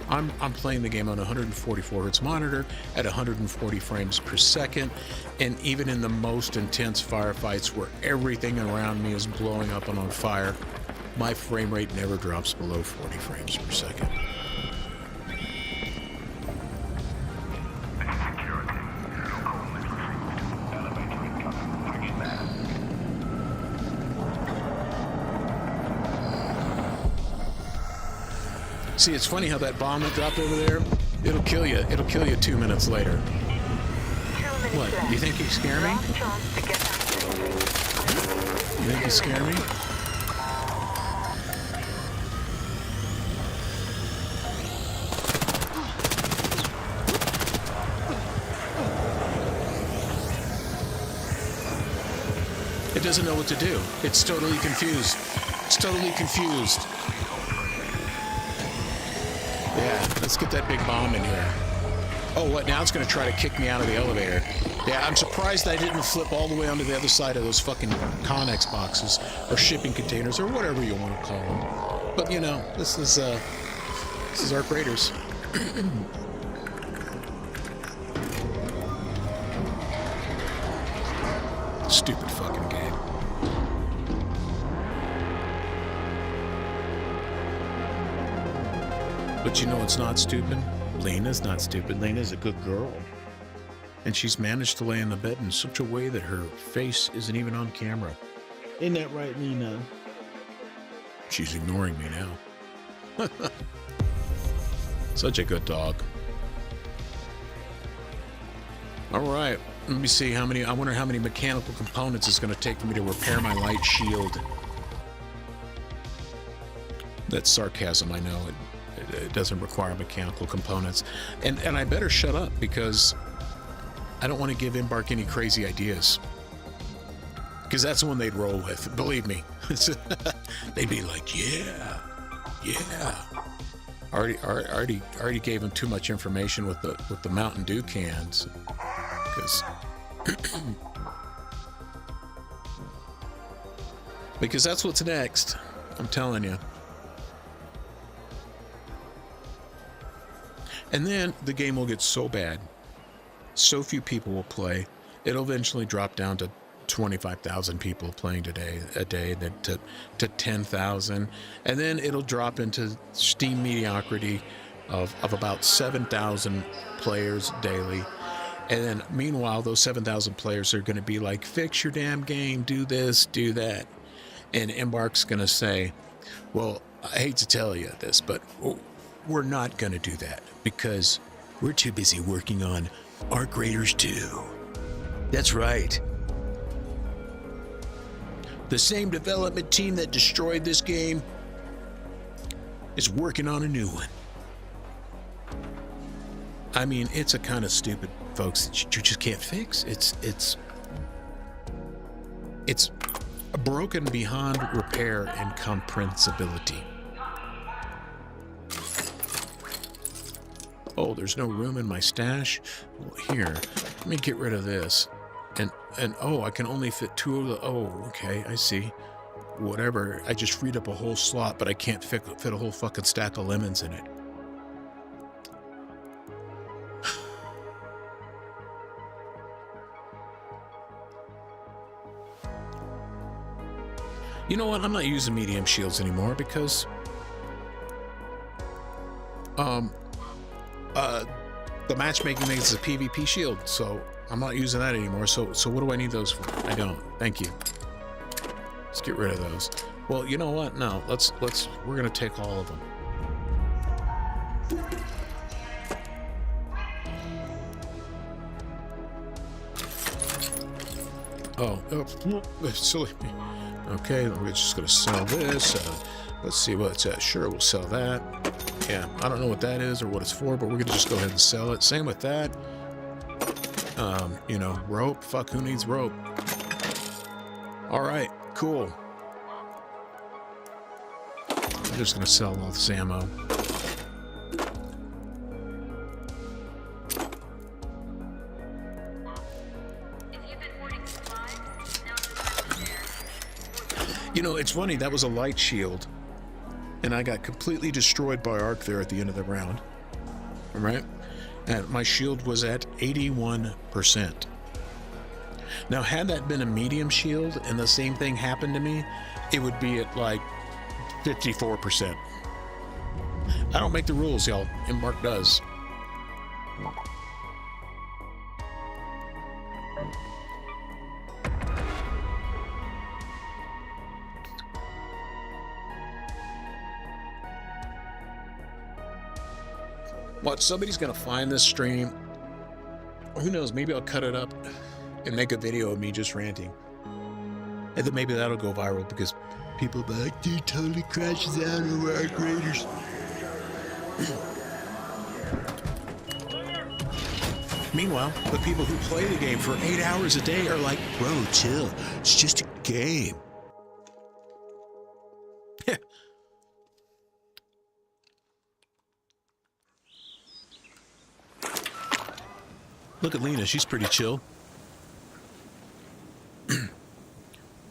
I'm playing the game on a 144 hertz monitor at 140 frames per second, and even in the most intense firefights where everything around me is blowing up and on fire, my frame rate never drops below 40 frames per second. See, it's funny how that bomb that dropped over there, It'll kill you. It'll kill you 2 minutes later. 2 minutes What? left. You think you scare me? Last chance to get out. You think you scare me? It doesn't know what to do. It's totally confused. It's totally confused. Yeah, let's get that big bomb in here. Oh, what? Now it's going to try to kick me out of the elevator. Yeah, I'm surprised I didn't flip all the way onto the other side of those fucking Connex boxes or shipping containers or whatever you want to call them. But you know, this is Arc Raiders. Stupid fucking game. But you know it's not stupid? Lena's not stupid. Lena's a good girl. And she's managed to lay in the bed in such a way that her face isn't even on camera. Isn't that right, Lena? She's ignoring me now. Such a good dog. All right. Let me see how many. I wonder how many mechanical components it's going to take for me to repair my light shield. That's sarcasm, I know. It doesn't require mechanical components. And I better shut up because I don't want to give Embark any crazy ideas. Because that's the one they'd roll with. Believe me. They'd be like, yeah. Already gave them too much information with the Mountain Dew cans. Because that's what's next. I'm telling you. And then the game will get so bad, so few people will play, it'll eventually drop down to 25,000 people playing a day, then to 10,000, and then it'll drop into Steam mediocrity of about 7,000 players daily. And then meanwhile, those 7,000 players are going to be like, fix your damn game, do this, do that. And Embark's going to say, well, I hate to tell you this, but we're not going to do that because we're too busy working on Arc Raiders 2. That's right. The same development team that destroyed this game is working on a new one. I mean, it's a kind of stupid, folks, that you just can't fix. It's broken beyond repair and comprehensibility. Oh, there's no room in my stash? Well, here, let me get rid of this. And oh, I can only fit 2 of the... Oh, okay, I see. Whatever, I just freed up a whole slot, but I can't fit a whole fucking stack of lemons in it. You know what? I'm not using medium shields anymore because... the matchmaking makes a PvP shield, so I'm not using that anymore. So what do I need those for? I don't. Thank you. Let's get rid of those. Well, you know what? No, we're gonna take all of them. Oh, silly me. Okay, we're just gonna sell this. Let's see what it's at. Sure, we'll sell that. Yeah, I don't know what that is or what it's for, but we're gonna just go ahead and sell it. Same with that. You know, rope. Fuck, who needs rope? All right, cool. I'm just gonna sell all this ammo. You know, it's funny, that was a light shield, and I got completely destroyed by Arc there at the end of the round. All right? And my shield was at 81%. Now, had that been a medium shield and the same thing happened to me, it would be at like 54%. I don't make the rules, y'all, and Mark does. What, somebody's gonna find this stream. Who knows, maybe I'll cut it up and make a video of me just ranting. And then maybe that'll go viral because people will be like, dude totally crashes out over Arc Raiders. Meanwhile, the people who play the game for 8 hours a day are like, bro, chill. It's just a game. Look at Lena. She's pretty chill.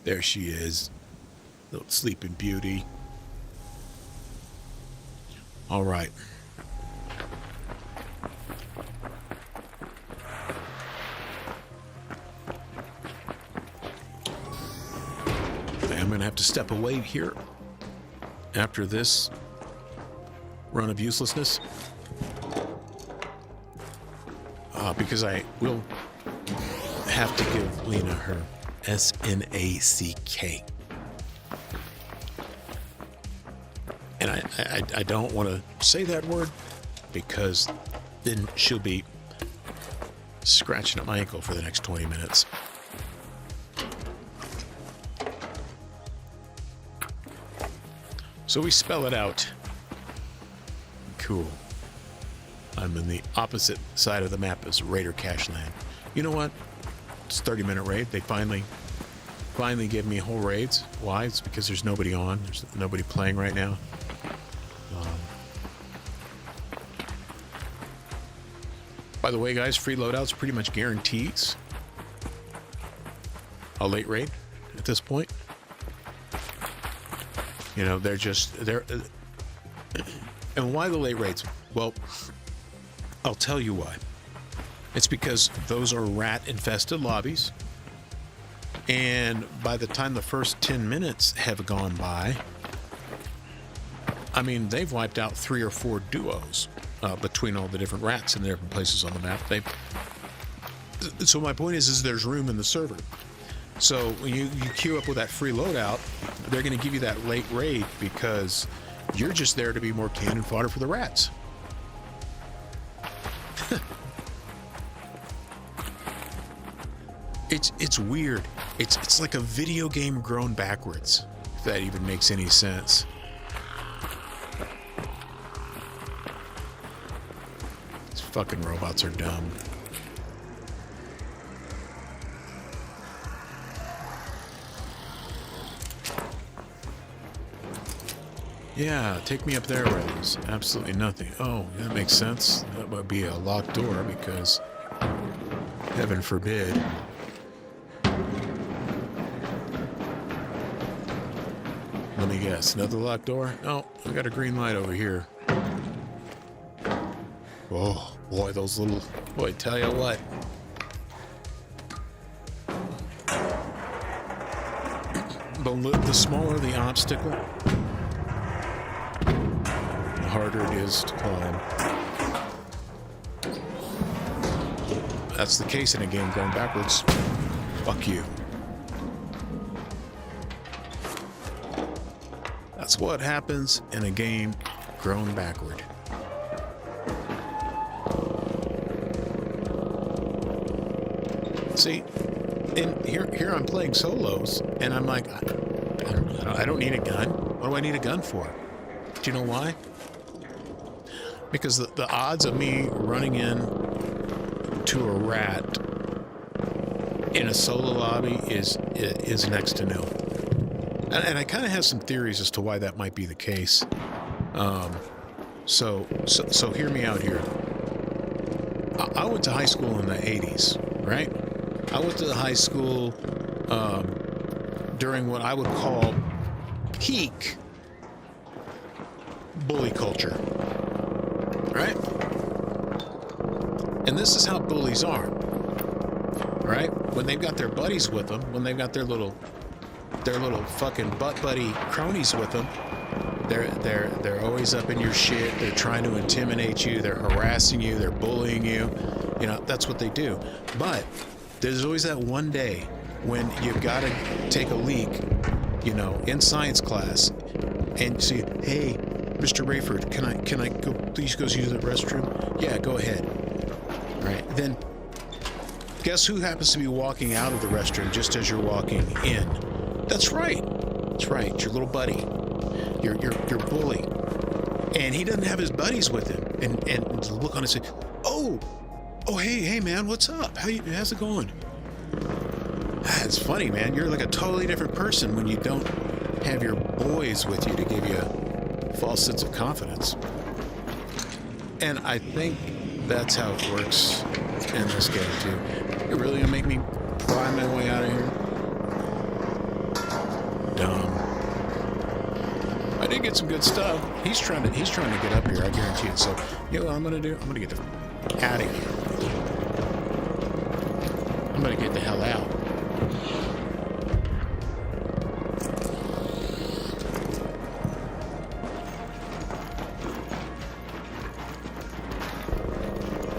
There she is. Little sleeping beauty. All right. I'm going to have to step away here after this run of uselessness. Because I will have to give Lena her SNACK. And I don't want to say that word because then she'll be scratching at my ankle for the next 20 minutes. So we spell it out. Cool. I'm in the opposite side of the map as Raider Cache Land. You know what? It's a 30-minute raid. They finally give me whole raids. Why? It's because there's nobody on. There's nobody playing right now. By the way, guys, free loadouts pretty much guarantees a late raid at this point. You know, they're and why the late raids? Well, I'll tell you why. It's because those are rat-infested lobbies, and by the time the first 10 minutes have gone by, I mean, they've wiped out 3 or 4 duos between all the different rats in the different places on the map. So my point is there's room in the server. So when you queue up with that free loadout, they're going to give you that late raid because you're just there to be more cannon fodder for the rats. It's weird. It's like a video game grown backwards, if that even makes any sense. These fucking robots are dumb. Yeah, take me up there where there's absolutely nothing. Oh, that makes sense. That would be a locked door because, heaven forbid. Let me guess, another locked door? No, we got a green light over here. Oh, boy, those little... Boy, tell you what. The smaller the obstacle, the harder it is to climb. That's the case in a game going backwards. Fuck you. That's what happens in a game grown backward. See, and here I'm playing solos, and I'm like, I don't need a gun. What do I need a gun for? Do you know why? Because the odds of me running in to a rat in a solo lobby is next to nil. And I kind of have some theories as to why that might be the case. So hear me out here. I went to high school in the 80s, right? I went to the high school during what I would call peak bully culture, right? And this is how bullies are, right? When they've got their buddies with them, when they've got their little fucking butt buddy cronies with them, they're always up in your shit. They're trying to intimidate you. They're harassing you. They're bullying you. You know, that's what they do. But there's always that one day when you've got to take a leak, you know, in science class and see, hey, Mr. Rayford, can I go, please go use the restroom? Yeah, go ahead. All right, then guess who happens to be walking out of the restroom just as you're walking in? That's right. That's right. It's your little buddy, your bully, and he doesn't have his buddies with him. And the look on his face. Oh, hey man, what's up? How's it going? It's funny, man. You're like a totally different person when you don't have your boys with you to give you a false sense of confidence. And I think that's how it works in this game too. You're really gonna make me pry my way out of here? Dumb. I did get some good stuff. He's trying to get up here, I guarantee it. So, you know what I'm gonna do? I'm gonna get out of here. I'm gonna get the hell out.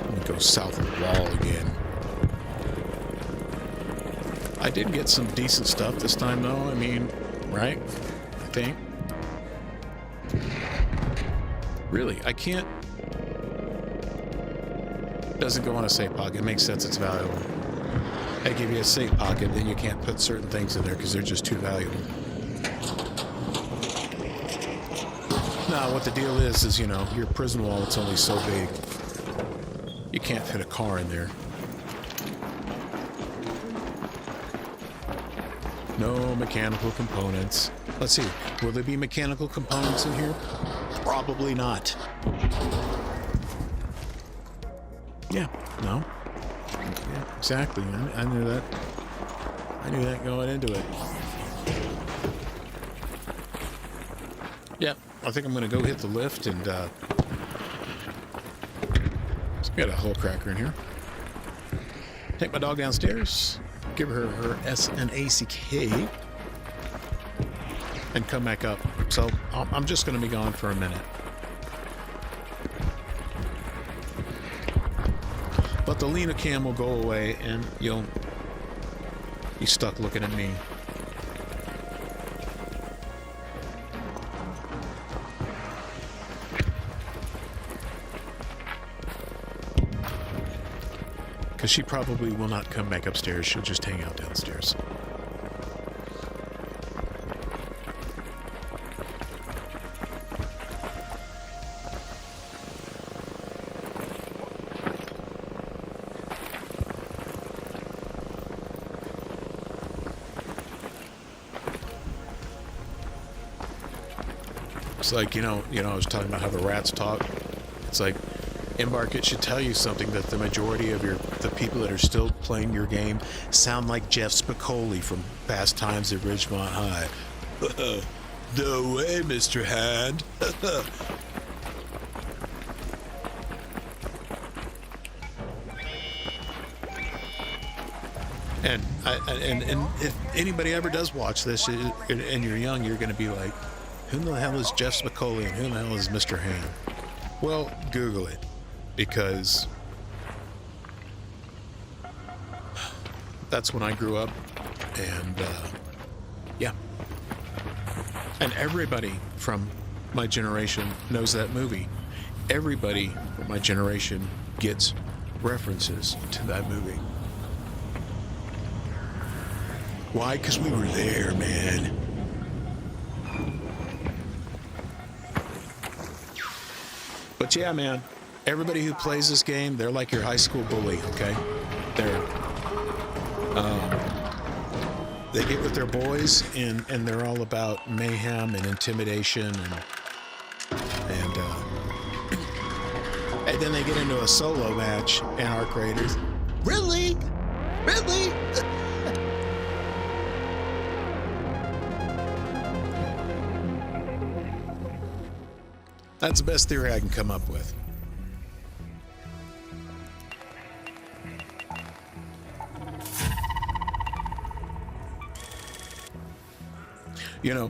I'm gonna go south of the wall again. I did get some decent stuff this time, though. I mean, right? I think. Really, I can't. Doesn't go on a safe pocket. It makes sense. It's valuable. I give you a safe pocket, then you can't put certain things in there because they're just too valuable. Now, what the deal is, you know, your prison wall, it's only so big. You can't fit a car in there. No mechanical components. Let's see. Will there be mechanical components in here? Probably not. Yeah. No. Yeah, exactly. I knew that. I knew that going into it. Yep. I think I'm going to go hit the lift and, so we got a hole cracker in here. Take my dog downstairs. Give her her SNACK and come back up. So I'm just going to be gone for a minute. But the Lena cam will go away and you'll be stuck looking at me. Because she probably will not come back upstairs. She'll just hang out downstairs. It's like, you know, I was talking about how the rats talk. It's like, Embark, it should tell you something that the majority of the people that are still playing your game sound like Jeff Spicoli from Fast Times at Ridgemont High. No way, Mr. Hand. And if anybody ever does watch this and you're young, you're going to be like, who the hell is Jeff Spicoli and who the hell is Mr. Hand? Well, Google it, because that's when I grew up, and yeah. And everybody from my generation knows that movie. Everybody from my generation gets references to that movie. Why? Because we were there, man. But yeah, man, everybody who plays this game, they're like your high school bully, okay? They get with their boys, and they're all about mayhem and intimidation, and then they get into a solo match, and Arc Raiders, really? That's the best theory I can come up with. You know,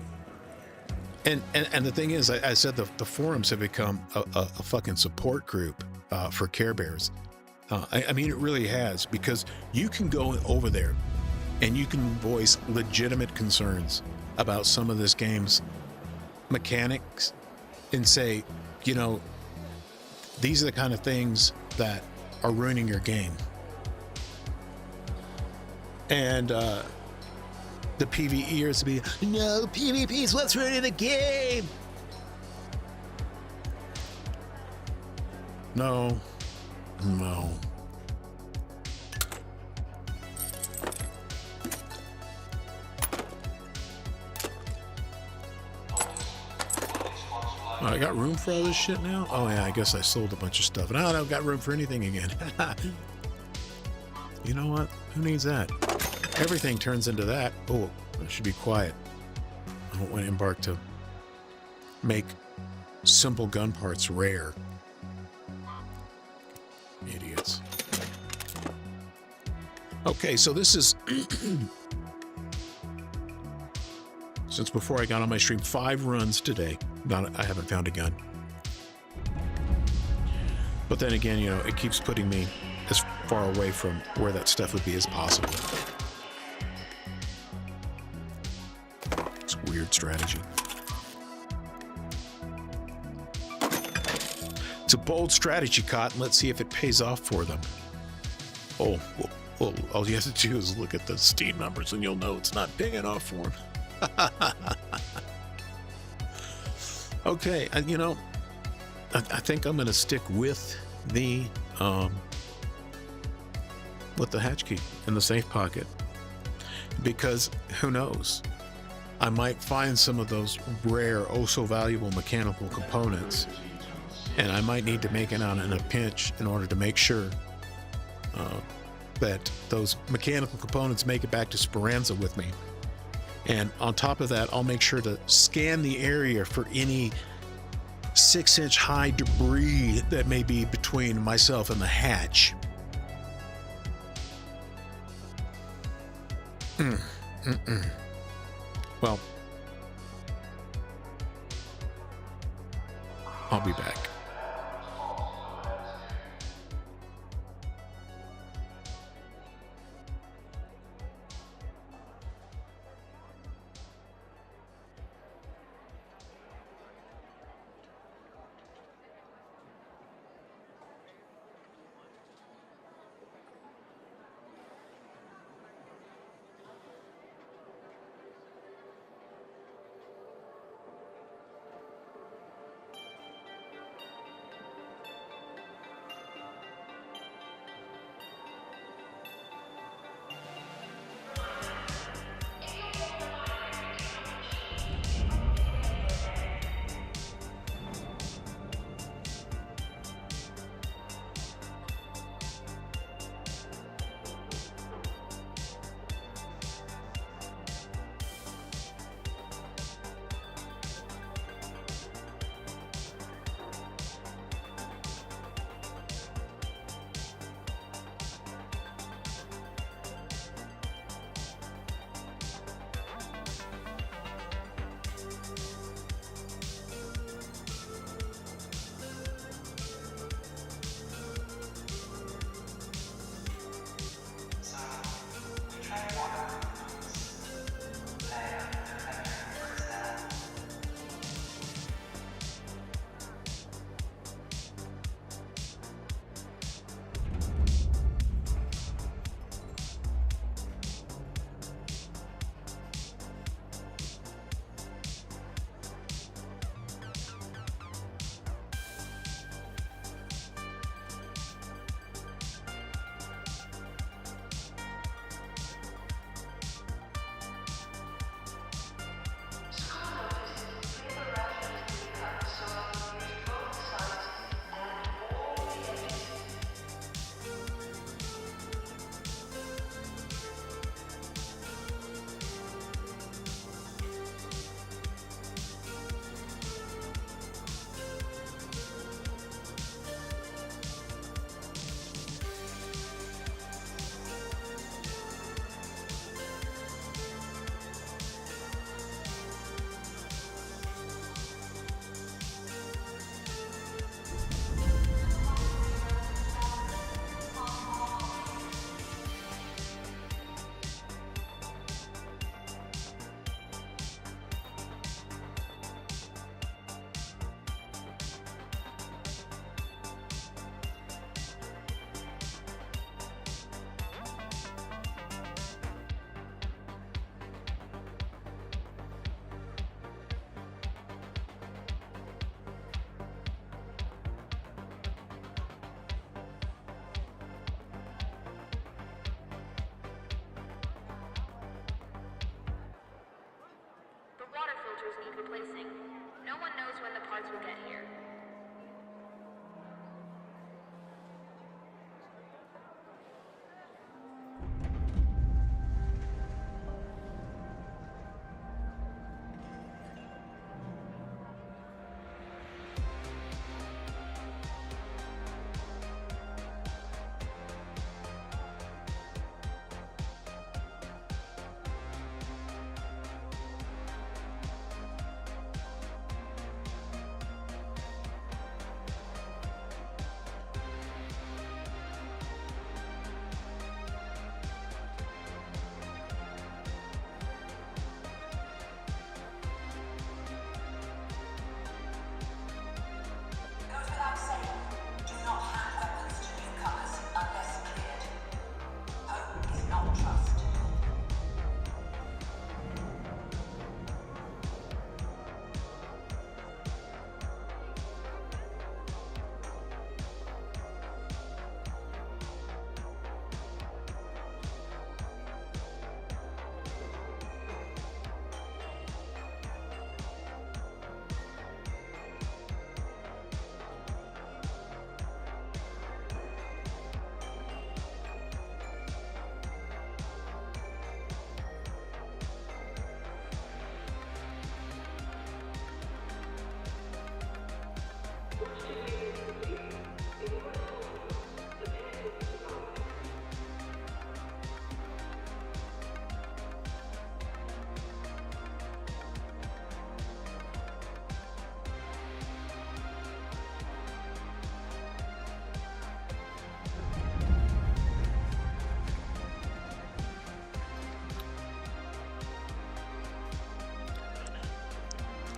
and the thing is, I said the forums have become a fucking support group for Care Bears. I mean, it really has, because you can go over there and you can voice legitimate concerns about some of this game's mechanics, and say, you know, these are the kind of things that are ruining your game. And the PvEers to be, no, PvP is what's ruining the game. No. I got room for all this shit now? Oh yeah, I guess I sold a bunch of stuff. And I don't got room for anything again. You know what? Who needs that? Everything turns into that. Oh, I should be quiet. I don't want to embark to make simple gun parts rare. Idiots. Okay, so this is since before I got on my stream, 5 runs today. I haven't found a gun. But then again, you know, it keeps putting me as far away from where that stuff would be as possible. It's a weird strategy. It's a bold strategy, Cotton. Let's see if it pays off for them. Oh, well, all you have to do is look at the Steam numbers and you'll know it's not big enough for them. Okay, you know, I think I'm going to stick with the hatch key in the safe pocket, because who knows? I might find some of those rare, oh so valuable mechanical components, and I might need to make it out in a pinch in order to make sure that those mechanical components make it back to Speranza with me. And on top of that, I'll make sure to scan the area for any 6-inch high debris that may be between myself and the hatch. Well, I'll be back.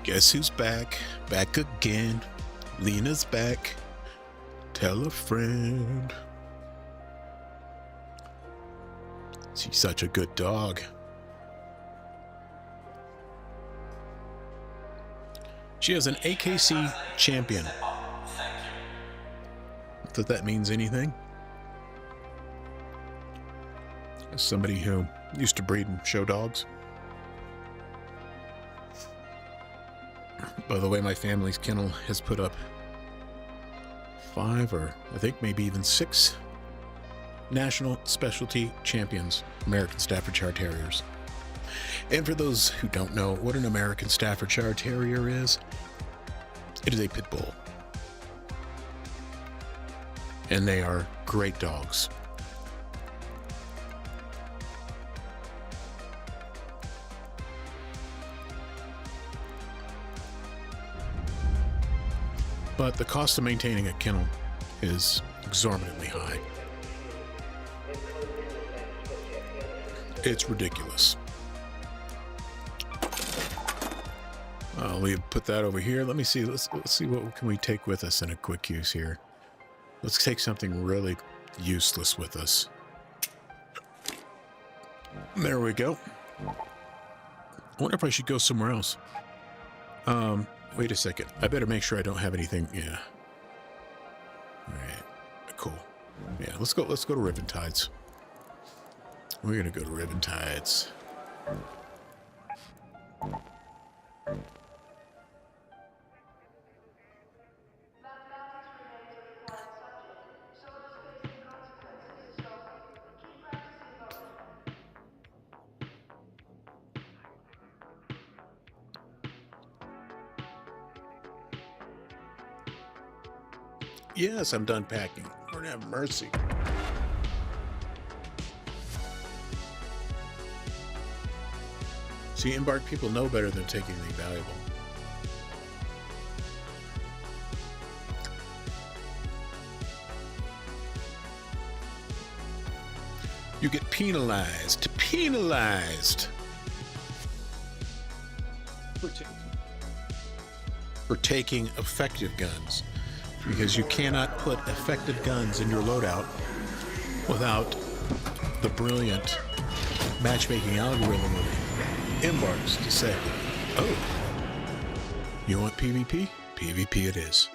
Guess who's back? Back again. Lena's back. Tell a friend. She's such a good dog. She has an AKC champion. Not that that means anything. As somebody who used to breed and show dogs. By the way, my family's kennel has put up 5 or I think maybe even 6 national specialty champions, American Staffordshire Terriers. And for those who don't know what an American Staffordshire Terrier is, it is a pit bull. And they are great dogs. But the cost of maintaining a kennel is exorbitantly high. It's ridiculous. We'll put that over here. Let me see. Let's see what can we take with us in a quick use here. Let's take something really useless with us. There we go. I wonder if I should go somewhere else. Wait a second. I better make sure I don't have anything. Yeah. All right. Cool. Yeah. Let's go to Riventides. We're gonna go to Riventides. Yes, I'm done packing. Lord have mercy. See, Embark people know better than taking the valuable. You get penalized. Penalized. For taking effective guns. Because you cannot put effective guns in your loadout without the brilliant matchmaking algorithm of Embarks to say, oh, you want PvP? PvP it is.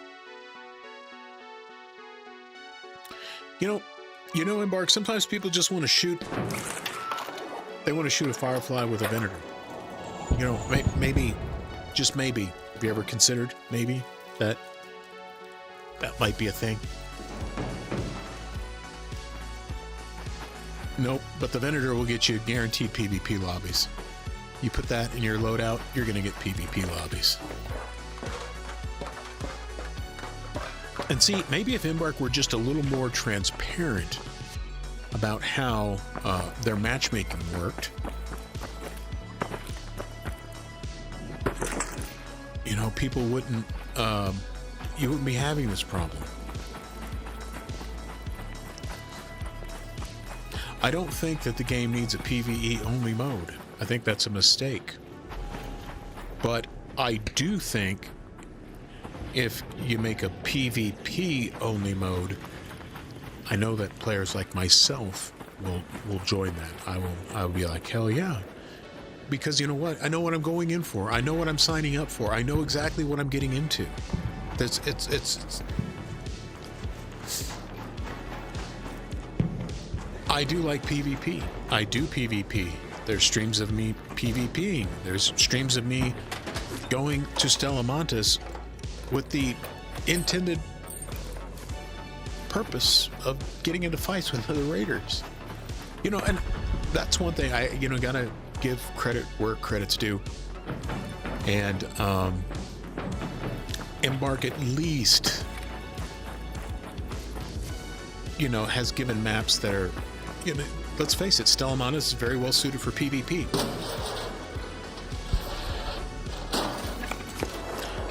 You know, Embark, sometimes people just want to shoot. They want to shoot a firefly with a Venator. You know, maybe, just maybe, have you ever considered maybe that might be a thing? Nope, but the Venator will get you guaranteed PvP lobbies. You put that in your loadout, you're going to get PvP lobbies. And see, maybe if Embark were just a little more transparent about how their matchmaking worked, you know, people wouldn't, you wouldn't be having this problem. I don't think that the game needs a PvE only mode. I think that's a mistake. But I do think if you make a PvP only mode, I know that players like myself will join that. I will be like, hell yeah. Because you know what? I know what I'm going in for. I know what I'm signing up for. I know exactly what I'm getting into. It's I do like PvP. I do PvP. There's streams of me PvPing. There's streams of me going to Stellamontis with the intended purpose of getting into fights with other raiders. You know, and that's one thing I, gotta give credit where credit's due. And Embark at least, has given maps that are, let's face it, Stellamontis is very well suited for PvP.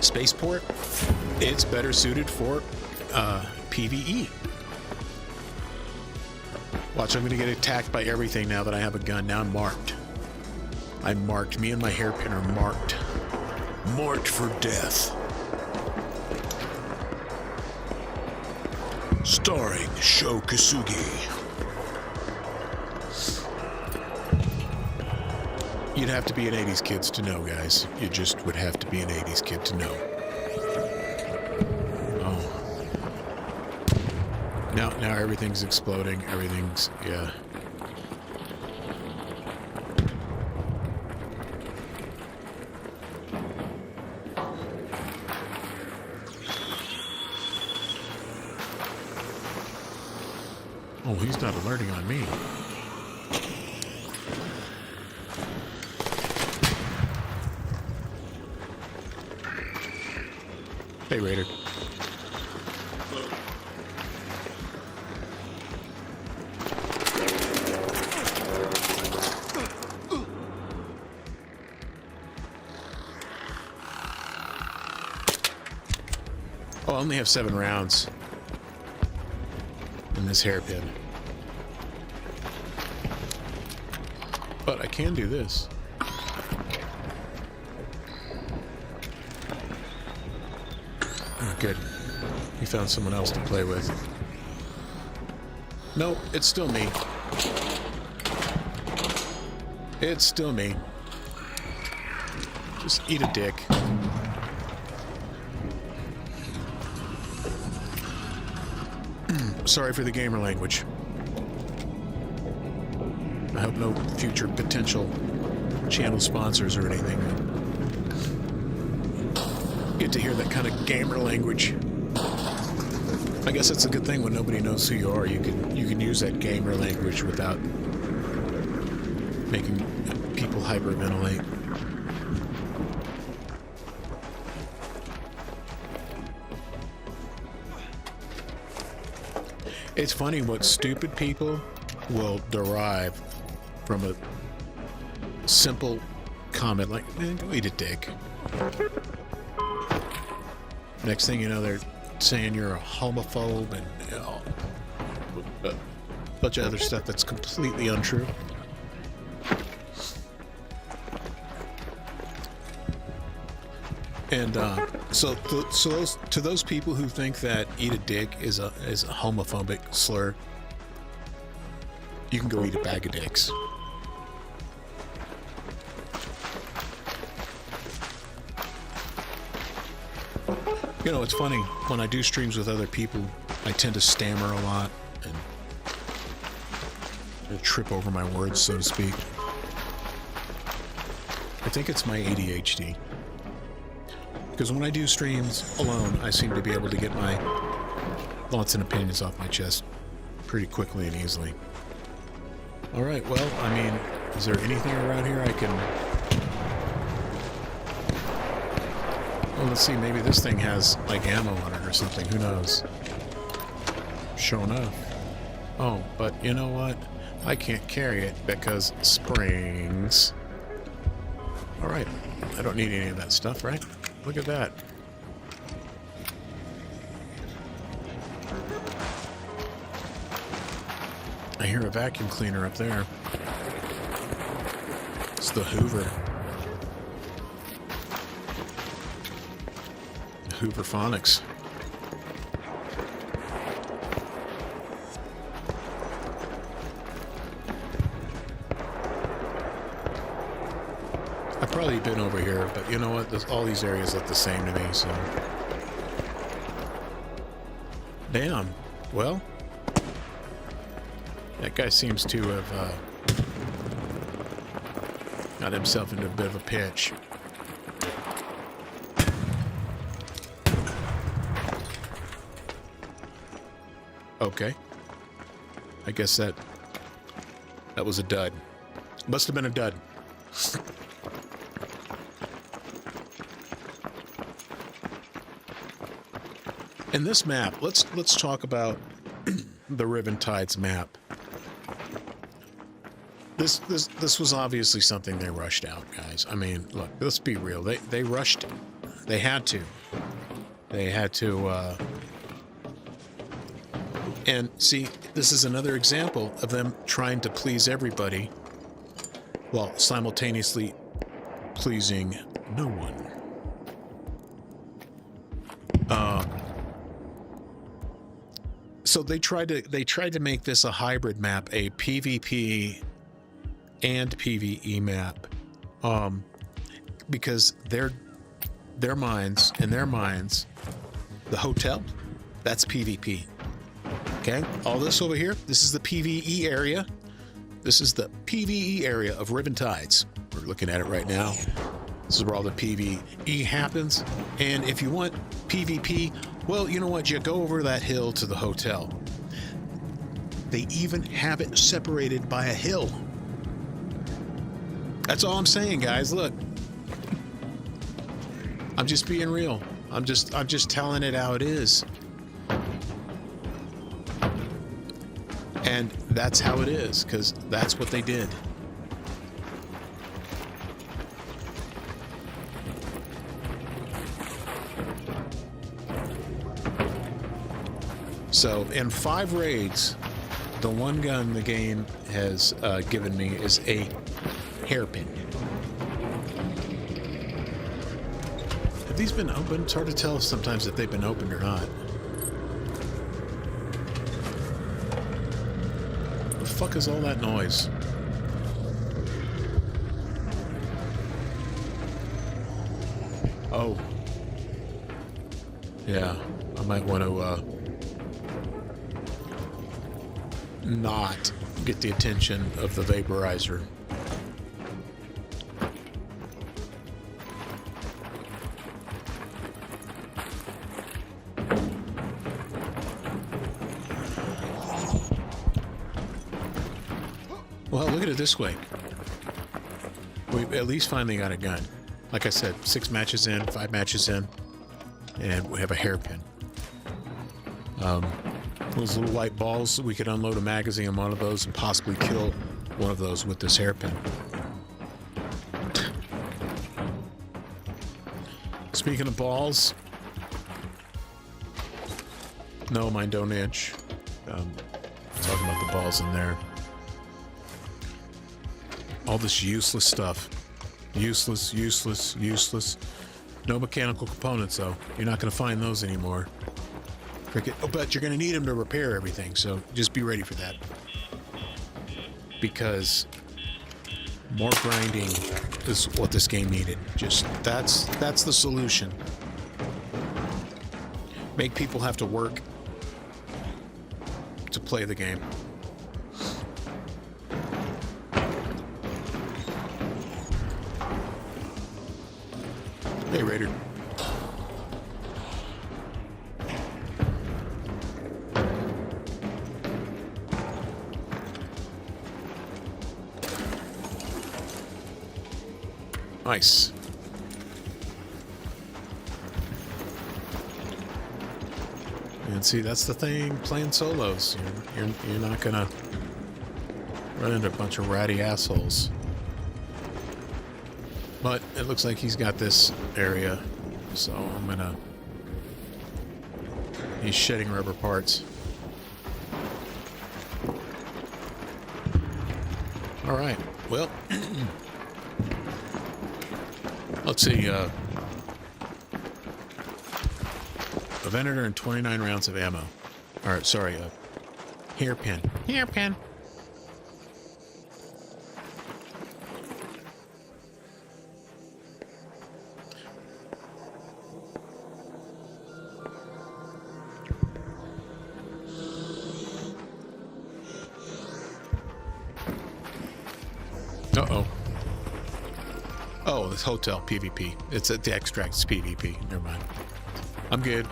Spaceport, it's better suited for PvE. Watch, I'm going to get attacked by everything now that I have a gun. Now I'm marked. I'm marked. Me and my hairpin are marked. Marked for death. Starring Sho Kasugi. You'd have to be an 80s kid to know, guys. You just would have to be an 80s kid to know. Oh. Now everything's exploding. Everything's, yeah. Oh, he's not alerting on me. Hey, Raider. Oh, I only have 7 rounds in this hairpin. But I can do this. Oh, good. He found someone else to play with. No, it's still me. It's still me. Just eat a dick. Sorry for the gamer language. I hope no future potential channel sponsors or anything get to hear that kind of gamer language. I guess that's a good thing when nobody knows who you are. You can use that gamer language without making people hyperventilate. It's funny what stupid people will derive from a simple comment like, man, go eat a dick. Next thing you know, they're saying you're a homophobe and a bunch of other stuff that's completely untrue. And so to those people who think that eat a dick is a homophobic slur, you can go eat a bag of dicks. You know, it's funny, when I do streams with other people, I tend to stammer a lot and trip over my words, so to speak. I think it's my ADHD. Because when I do streams alone, I seem to be able to get my thoughts and opinions off my chest pretty quickly and easily. Alright, well, I mean, is there anything around here I can... Well, let's see, maybe this thing has, like, ammo on it or something, who knows? Sure enough. Oh, but you know what? I can't carry it because springs. Alright, I don't need any of that stuff, right? Look at that. I hear a vacuum cleaner up there. It's the Hoover. The Hooverphonics. I've probably been over here, but you know what? All these areas look the same to me, so... Damn. Well... That guy seems to have, got himself into a bit of a pinch. Okay. I guess that was a dud. Must have been a dud. In this map, let's talk about the Riventides map. This was obviously something they rushed out, guys. I mean, look, let's be real. They rushed. They had to. They had to. And see, this is another example of them trying to please everybody while simultaneously pleasing no one. So they tried to make this a hybrid map, a PvP and PvE map, because in their minds, the hotel, that's PvP. Okay, all this over here, this is the PvE area. This is the PvE area of Riven Tides. We're looking at it right now. This is where all the PvE happens. And if you want PvP, well, you know what? You go over that hill to the hotel. They even have it separated by a hill. That's all I'm saying, guys. Look, I'm just being real. I'm just telling it how it is. And that's how it is, because that's what they did. So in 5 raids, the one gun the game has given me is a hairpin. Have these been opened? It's hard to tell sometimes if they've been opened or not. The fuck is all that noise? Oh. Yeah, I might want to not get the attention of the vaporizer. Well, look at it this way. We've at least finally got a gun. Like I said, 6 matches in, 5 matches in, and we have a hairpin. Those little white balls, we could unload a magazine on one of those and possibly kill one of those with this hairpin. Speaking of balls, no, mine don't itch. Talking about the balls in there. All this useless stuff. Useless, useless, useless. No mechanical components, though. You're not going to find those anymore. Oh, but you're going to need them to repair everything, so just be ready for that. Because more grinding is what this game needed. Just that's the solution. Make people have to work to play the game. Hey, Raider. Nice. And see, that's the thing playing solos. You're not gonna run into a bunch of ratty assholes. But it looks like he's got this area, so I'm gonna... He's shedding rubber parts. Alright, well... Let's see, a Venator and 29 rounds of ammo. Alright, sorry, a hairpin. Hairpin! Uh-oh. Oh, this hotel, PvP. It's at the extract's PvP. Never mind. I'm good.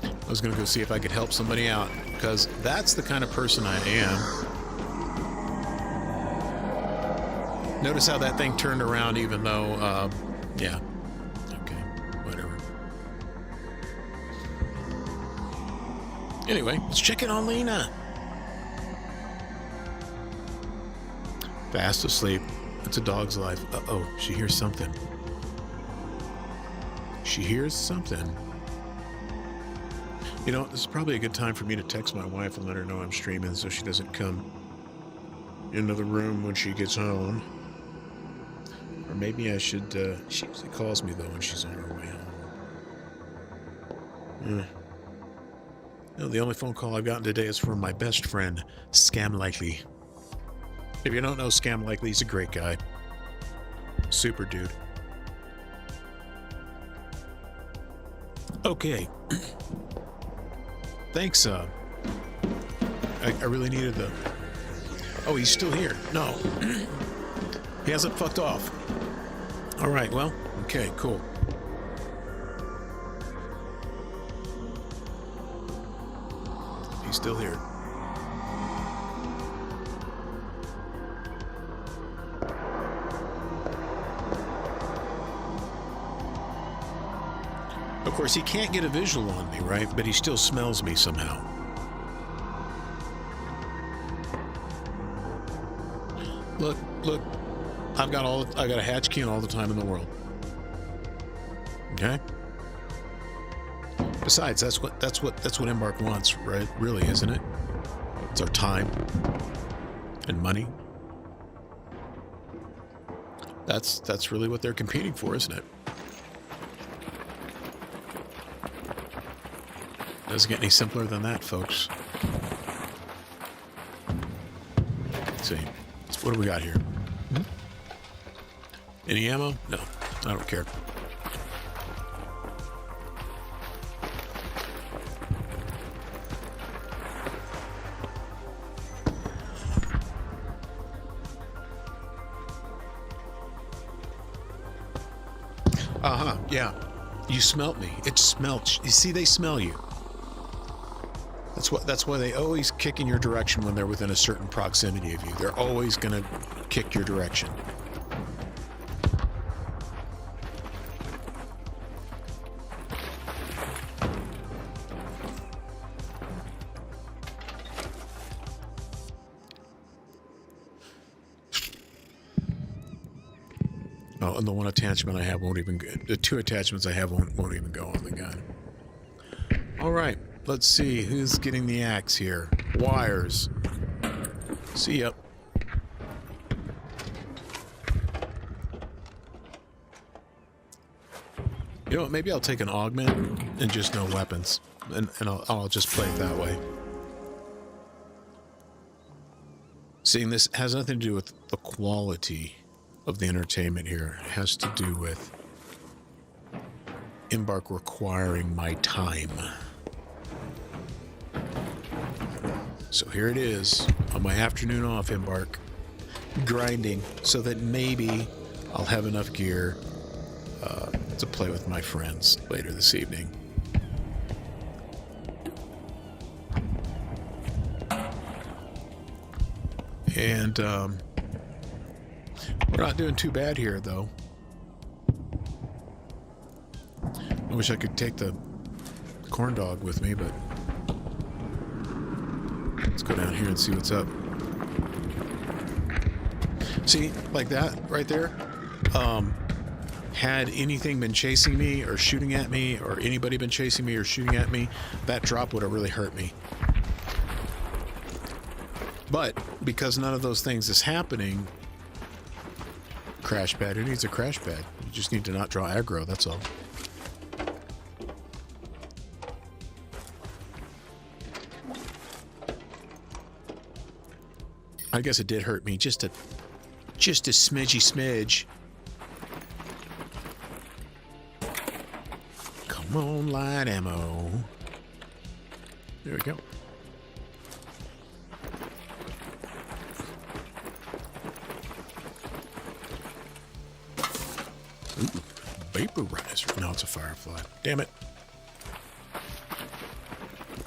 I was going to go see if I could help somebody out, because that's the kind of person I am. Notice how that thing turned around even though, yeah. Okay, whatever. Anyway, let's check in on Lena. Fast asleep. It's a dog's life. Uh-oh, she hears something. She hears something. You know, this is probably a good time for me to text my wife and let her know I'm streaming so she doesn't come into the room when she gets home. Or maybe I should, she usually calls me though when she's on her way home. No, the only phone call I've gotten today is from my best friend, Scam Likely. If you don't know Scam Likely, he's a great guy. Super dude. Okay. Thanks, I really needed the... Oh, he's still here. No. He hasn't fucked off. All right, well, okay, cool. He's still here. Of course, he can't get a visual on me, right? But he still smells me somehow. Look, I got a hatch key on all the time in the world. Okay? Besides, that's what Embark wants, right? Really, isn't it? It's our time and money. That's really what they're competing for, isn't it? Doesn't get any simpler than that, folks. Let's see. What do we got here? Any ammo? No, I don't care. Yeah. You smelt me. It smelt. You see, they smell you. That's why they always kick in your direction when they're within a certain proximity of you. They're always going to kick your direction. Oh, and the one attachment I have won't even go. The two attachments I have won't even go on the gun. All right. Let's see who's getting the axe here. Wires. See ya. You know what? Maybe I'll take an augment and just no weapons, and I'll just play it that way. Seeing this has nothing to do with the quality of the entertainment here. It has to do with Embark requiring my time. So here it is on my afternoon off, Embark, grinding so that maybe I'll have enough gear to play with my friends later this evening. And we're not doing too bad here, though. I wish I could take the corn dog with me, but let's go down here and see what's up. See, like that right there? Had anything been chasing me or shooting at me, or anybody been chasing me or shooting at me, that drop would have really hurt me. But because none of those things is happening, crash pad, who needs a crash pad? You just need to not draw aggro, that's all. I guess it did hurt me, just a smidgy. Come on, light ammo. There we go. Ooh, vaporizer. No, it's a firefly. Damn it.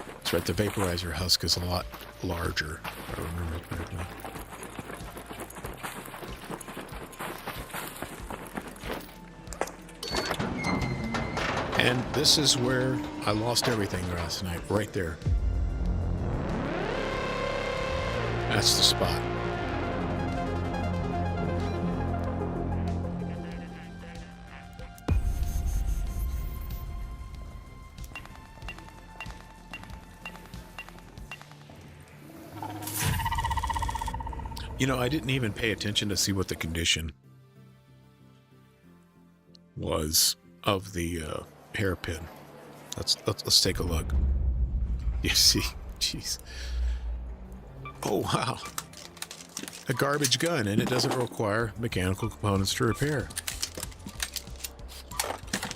That's right, the vaporizer husk is a lot larger, if I remember correctly. And this is where I lost everything last night, right there. That's the spot. You know, I didn't even pay attention to see what the condition was of the hairpin. Let's take a look. You see, jeez. Oh, wow. A garbage gun, and it doesn't require mechanical components to repair.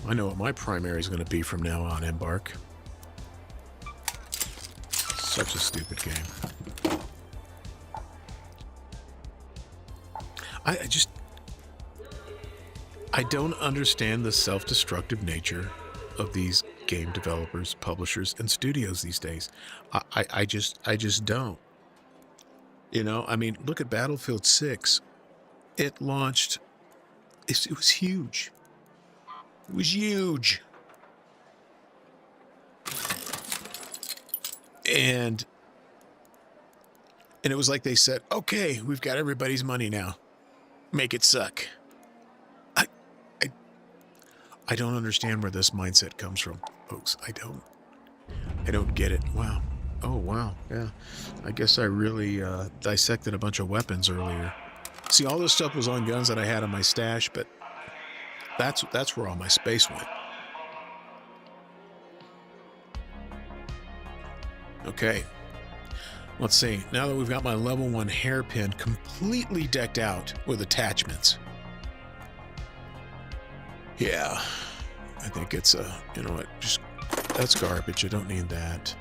I know what my primary is going to be from now on, Embark. Such a stupid game. I don't understand the self-destructive nature of these game developers, publishers, and studios these days. I just don't. You know, I mean, look at Battlefield 6. It launched. It was huge. It was huge. And it was like they said, okay, we've got everybody's money now. Make it suck. I don't understand where this mindset comes from, folks. I don't get it. Wow. Oh, wow. Yeah. I guess I really dissected a bunch of weapons earlier. See, all this stuff was on guns that I had in my stash, but that's where all my space went. Okay. Let's see. Now that we've got my level 1 hairpin completely decked out with attachments. Yeah. I think it's you know what, just, that's garbage. I don't need that.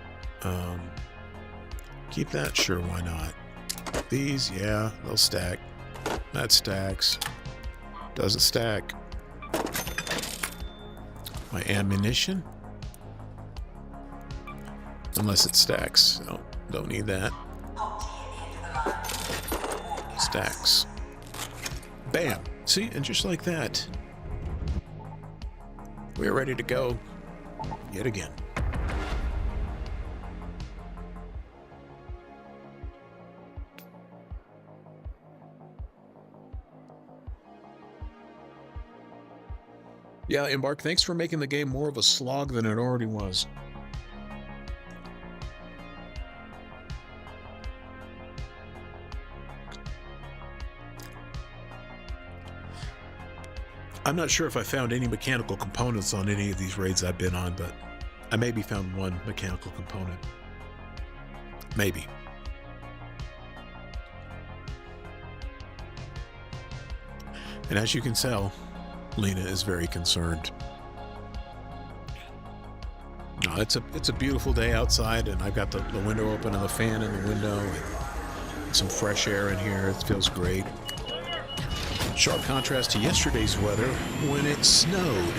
Keep that? Sure, why not? These, yeah, they'll stack. That stacks. Doesn't stack. My ammunition? Unless it stacks. No, don't need that. Stacks. Bam. See, and just like that, we're ready to go yet again. Yeah, Embark, thanks for making the game more of a slog than it already was. I'm not sure if I found any mechanical components on any of these raids I've been on, but I maybe found one mechanical component. Maybe. And as you can tell, Lena is very concerned. No, it's a beautiful day outside, and I've got the window open and the fan in the window and some fresh air in here. It feels great. Sharp contrast to yesterday's weather when it snowed.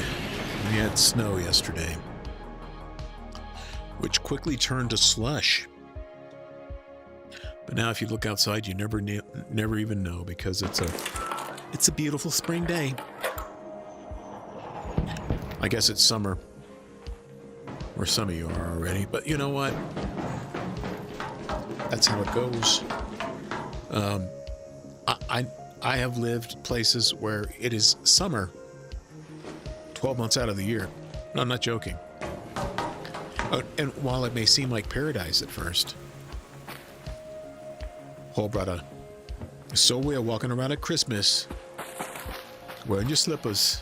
We had snow yesterday, which quickly turned to slush. But now if you look outside, you never even know, because it's a beautiful spring day. I guess it's summer, or some of you are already, but you know what? That's how it goes. I have lived places where it is summer 12 months out of the year. No, I'm not joking. And while it may seem like paradise at first, oh brother, so we're walking around at Christmas wearing your slippers.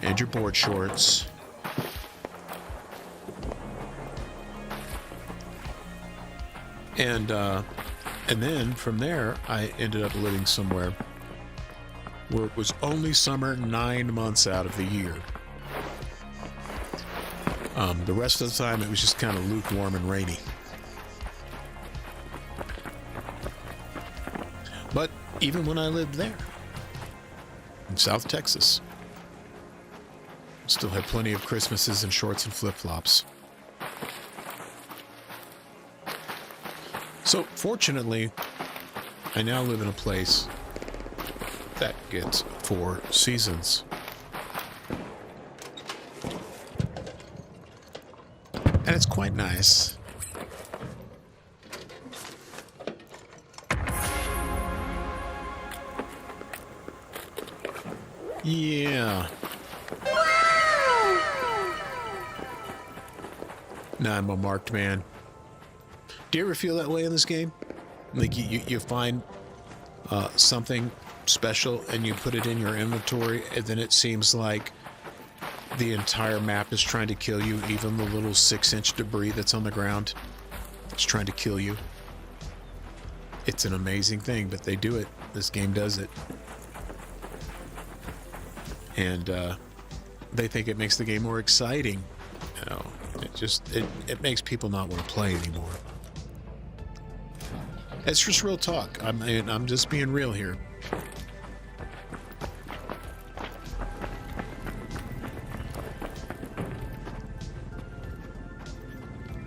And your board shorts. And then from there, I ended up living somewhere where it was only summer 9 months out of the year. The rest of the time, it was just kind of lukewarm and rainy. But even when I lived there, in South Texas, still had plenty of Christmases in shorts and flip-flops. So, fortunately, I now live in a place that gets 4 seasons. And it's quite nice. Yeah. Nah, I'm a marked man. Do you ever feel that way in this game? Like you find something special and you put it in your inventory, and then it seems like the entire map is trying to kill you, even the little 6-inch debris that's on the ground. It's trying to kill you. It's an amazing thing, but they do it. This game does it. And they think it makes the game more exciting. You know, it makes people not want to play anymore. It's just real talk. I'm just being real here.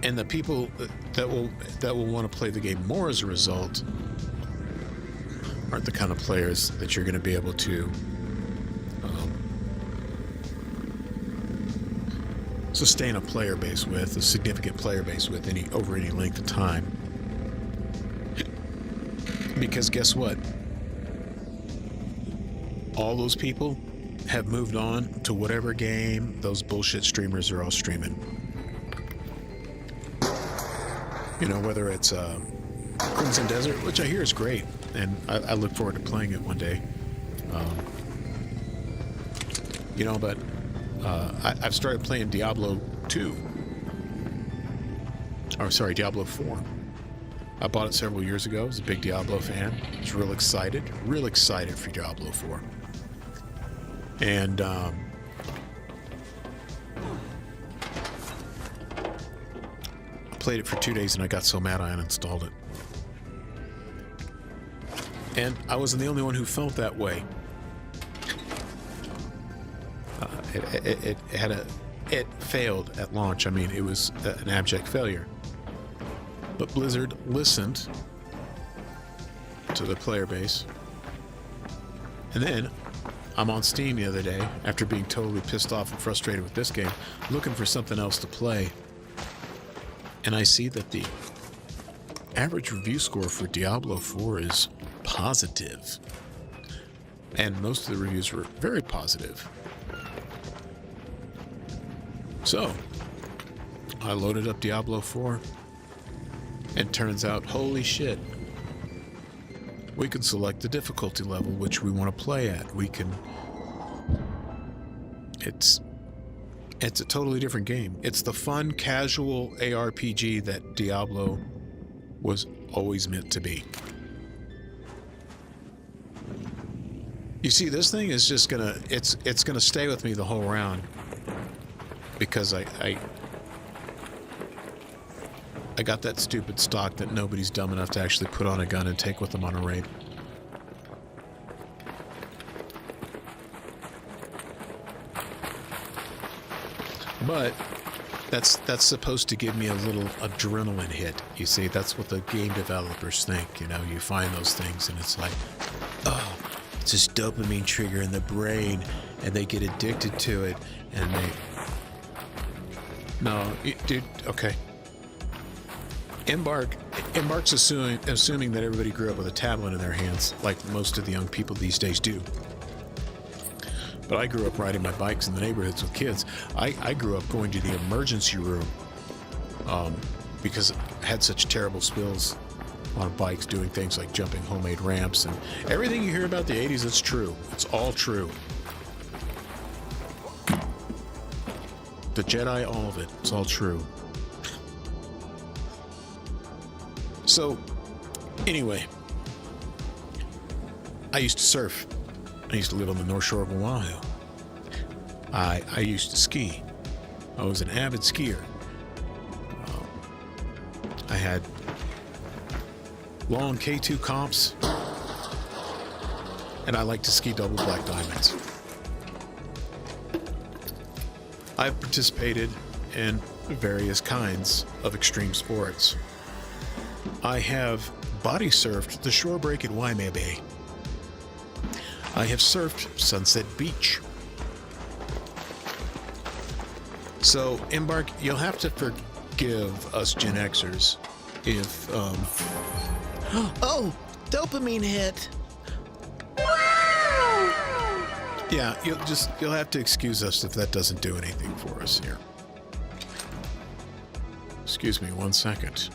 And the people that will want to play the game more as a result aren't the kind of players that you're going to be able to sustain a player base with, a significant player base with over any length of time. Because guess what? All those people have moved on to whatever game those bullshit streamers are all streaming. You know, whether it's Crimson Desert, which I hear is great, and I look forward to playing it one day. You know, but I've started playing Diablo 2. Or sorry, Diablo 4. I bought it several years ago. I was a big Diablo fan. I was real excited for Diablo 4. And I played it for 2 days and I got so mad I uninstalled it. And I wasn't the only one who felt that way. It failed at launch. I mean, it was an abject failure. But Blizzard listened to the player base. And then I'm on Steam the other day after being totally pissed off and frustrated with this game, looking for something else to play. And I see that the average review score for Diablo 4 is positive. And most of the reviews were very positive. So, I loaded up Diablo 4. And turns out, holy shit, we can select the difficulty level which we want to play at. We can... It's a totally different game. It's the fun, casual ARPG that Diablo was always meant to be. You see, this thing is just gonna... It's gonna stay with me the whole round. Because I got that stupid stock that nobody's dumb enough to actually put on a gun and take with them on a raid. But that's supposed to give me a little adrenaline hit. You see, that's what the game developers think. You know, you find those things and it's like, oh, it's this dopamine trigger in the brain, and they get addicted to it, and they... No, dude, okay. Embark's assuming that everybody grew up with a tablet in their hands, like most of the young people these days do. But I grew up riding my bikes in the neighborhoods with kids. I grew up going to the emergency room because I had such terrible spills on bikes, doing things like jumping homemade ramps, and everything you hear about the 80s, it's true. It's all true. The Jedi, all of it. It's all true. So, anyway, I used to surf. I used to live on the North Shore of Oahu. I used to ski. I was an avid skier. I had long K2 comps, and I like to ski double black diamonds. I've participated in various kinds of extreme sports. I have body surfed the shore break at Waimea Bay. I have surfed Sunset Beach. So, Embark, you'll have to forgive us Gen Xers if, Oh, dopamine hit. Yeah, you'll have to excuse us if that doesn't do anything for us here. Excuse me 1 second.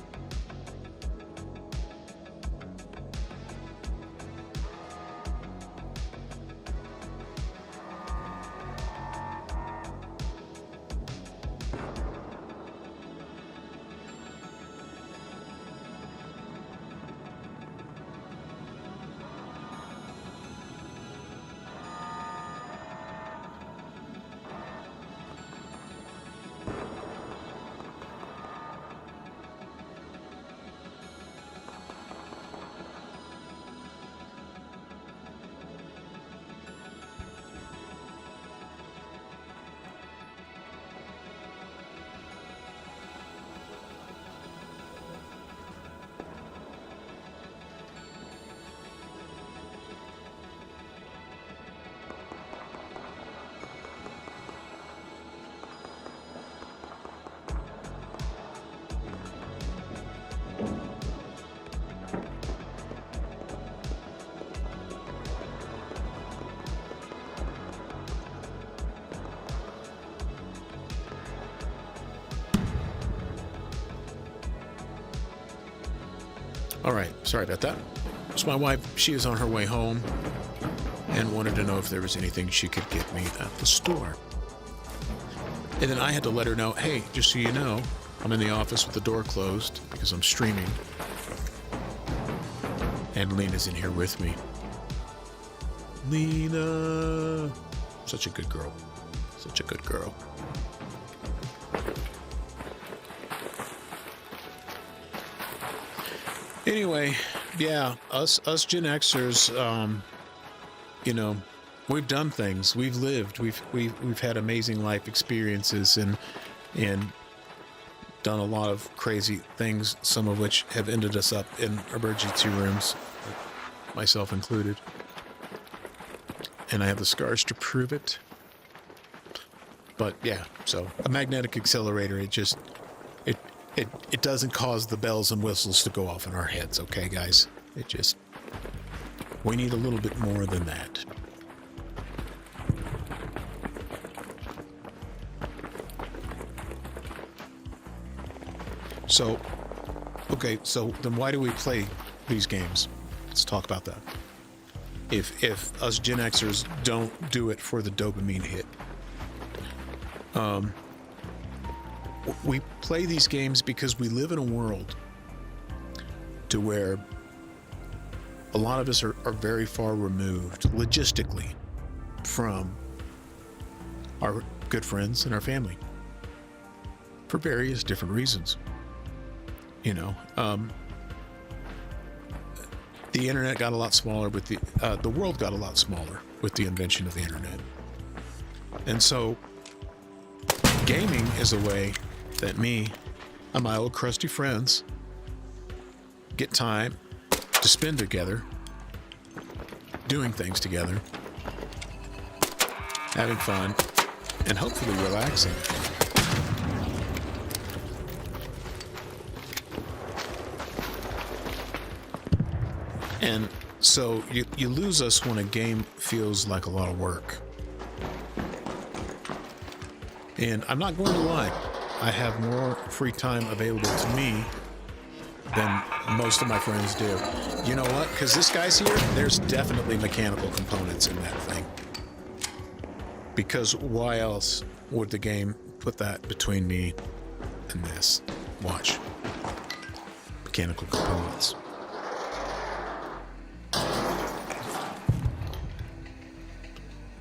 All right, sorry about that. So my wife, she is on her way home and wanted to know if there was anything she could get me at the store. And then I had to let her know, hey, just so you know, I'm in the office with the door closed because I'm streaming. And Lena's in here with me. Lena. Such a good girl. Such a good girl. Anyway, yeah, us Gen Xers, you know, we've done things, we've lived, we've had amazing life experiences and done a lot of crazy things, some of which have ended us up in emergency rooms, myself included. And I have the scars to prove it. But yeah, so a magnetic accelerator, it doesn't cause the bells and whistles to go off in our heads, okay, guys? We need a little bit more than that. So, okay, so then why do we play these games? Let's talk about that. If us Gen Xers don't do it for the dopamine hit. We play these games because we live in a world to where a lot of us are very far removed logistically from our good friends and our family for various different reasons. You know, the internet got a lot smaller with the world got a lot smaller with the invention of the internet. And so gaming is a way that me and my old crusty friends get time to spend together, doing things together, having fun, and hopefully relaxing. And so you lose us when a game feels like a lot of work. And I'm not going to lie, I have more free time available to me than most of my friends do. You know what? Because this guy's here, there's definitely mechanical components in that thing. Because why else would the game put that between me and this? Watch. Mechanical components.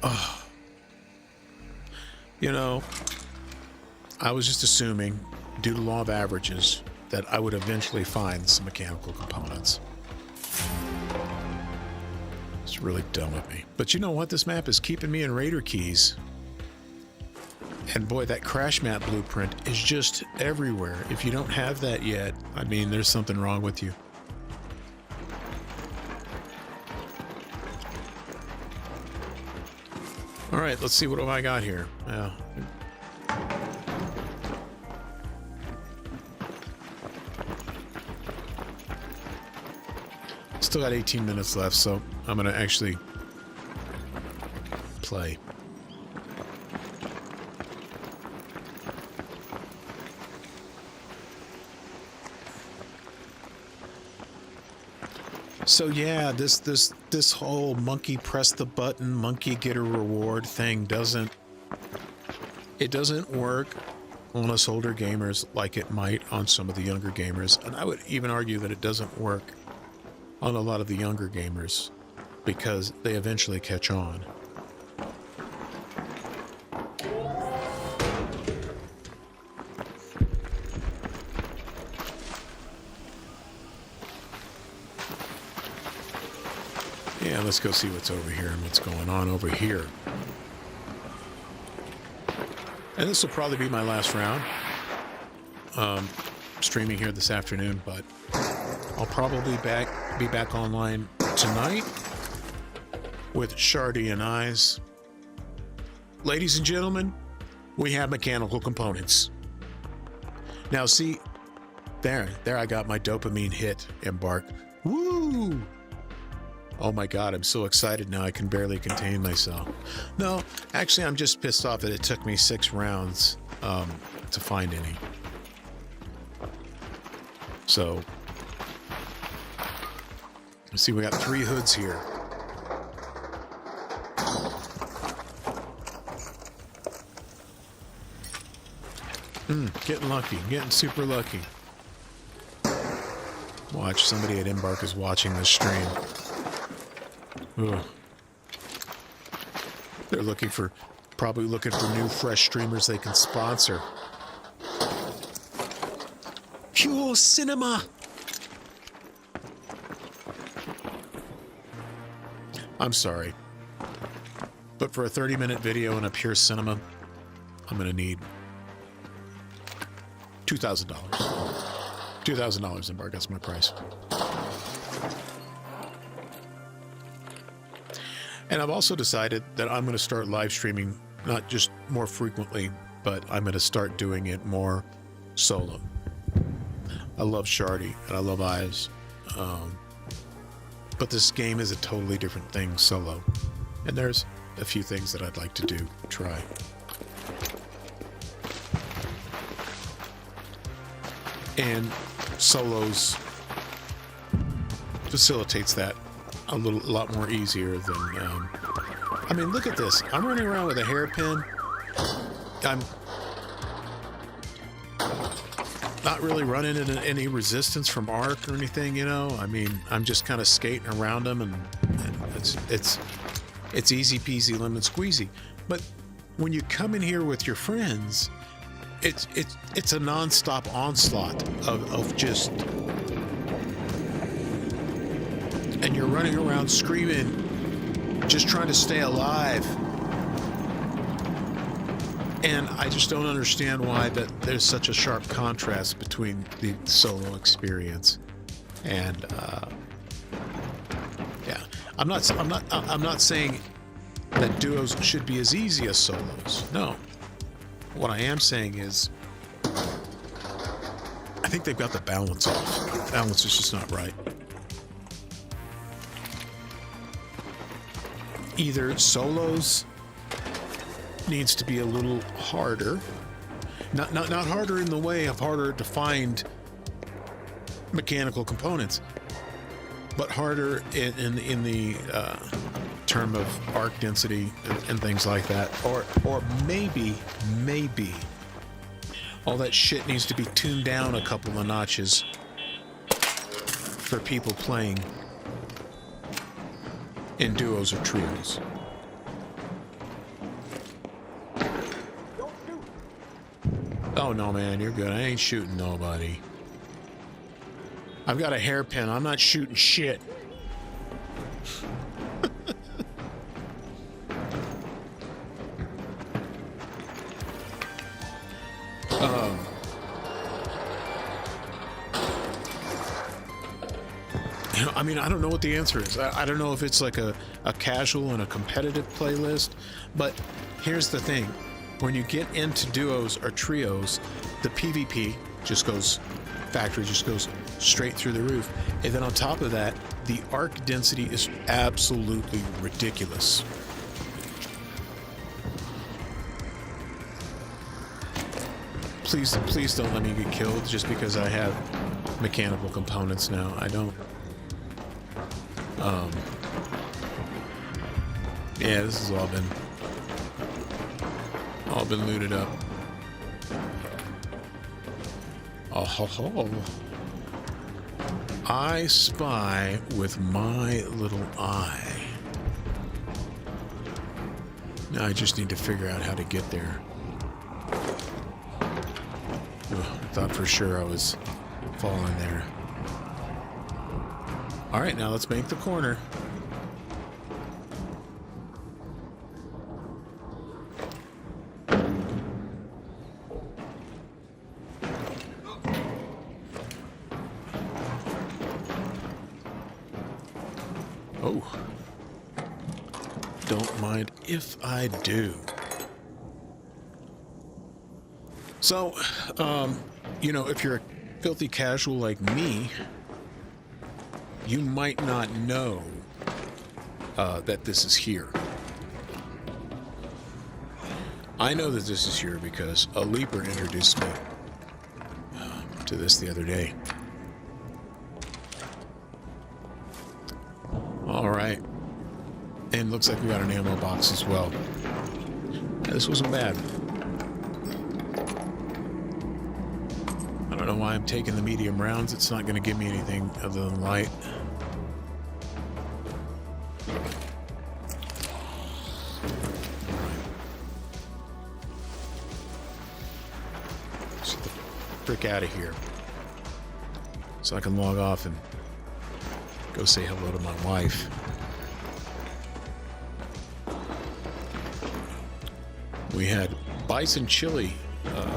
Oh. You know, I was just assuming, due to law of averages, that I would eventually find some mechanical components. It's really dumb of me. But you know what? This map is keeping me in Raider keys. And boy, that crash map blueprint is just everywhere. If you don't have that yet, I mean, there's something wrong with you. All right, let's see what have I got here. Still got 18 minutes left, so I'm gonna actually play. So yeah, this whole monkey press the button, monkey get a reward thing doesn't work on us older gamers like it might on some of the younger gamers. And I would even argue that it doesn't work on a lot of the younger gamers because they eventually catch on. Yeah, let's go see what's over here and what's going on over here. And this will probably be my last round. Streaming here this afternoon, but I'll probably be back online tonight with Shardy and Eyes. Ladies and gentlemen, we have mechanical components. Now see, there I got my dopamine hit, Embark. Woo! Oh my God, I'm so excited now I can barely contain myself. No, actually I'm just pissed off that it took me 6 rounds to find any. So, Let's see, we got 3 hoods here. Getting lucky. Getting super lucky. Watch, somebody at Embark is watching this stream. Ugh. They're probably looking for new, fresh streamers they can sponsor. Pure cinema! I'm sorry. But for a 30-minute video and a pure cinema, I'm gonna need $2,000. $2,000 Embark, that's my price. And I've also decided that I'm going to start live streaming, not just more frequently, but I'm going to start doing it more solo. I love Shardy and I love Eyes. But this game is a totally different thing solo. And there's a few things that I'd like to try. And solos facilitates that a lot more easier than I mean, look at this. I'm running around with a hairpin. I'm not really running into any resistance from arc or anything, you know. I mean, I'm just kind of skating around them, and it's easy peasy lemon squeezy. But when you come in here with your friends, it's a non-stop onslaught of just, and you're running around screaming, just trying to stay alive. And I just don't understand why that there's such a sharp contrast between the solo experience and yeah. I'm not saying that duos should be as easy as solos. No. What I am saying is, I think they've got the balance off. The balance is just not right. Either solos needs to be a little harder, not harder in the way of harder to find mechanical components, but harder in the term of arc density and things like that, or maybe all that shit needs to be tuned down a couple of notches for people playing in duos or trios. Oh no, man, you're good. I ain't shooting nobody. I've got a hairpin. I'm not shooting shit. You know, I mean, I don't know what the answer is. I don't know if it's like a casual and a competitive playlist, but here's the thing. When you get into duos or trios, the PvP just goes straight through the roof. And then on top of that, the arc density is absolutely ridiculous. Please don't let me get killed just because I have mechanical components now. I don't. Yeah, this has all been looted up. Oh ho ho. I spy with my little eye. Now I just need to figure out how to get there. Ugh, I thought for sure I was falling there. All right, now let's make the corner. Oh, don't mind if I do. So, you know, if you're a filthy casual like me, you might not know that this is here. I know that this is here because a leaper introduced me to this the other day. All right. And looks like we got an ammo box as well. Yeah, this wasn't bad. I don't know why I'm taking the medium rounds. It's not going to give me anything other than light. Let's get the frick out of here, so I can log off and go say hello to my wife. We had bison chili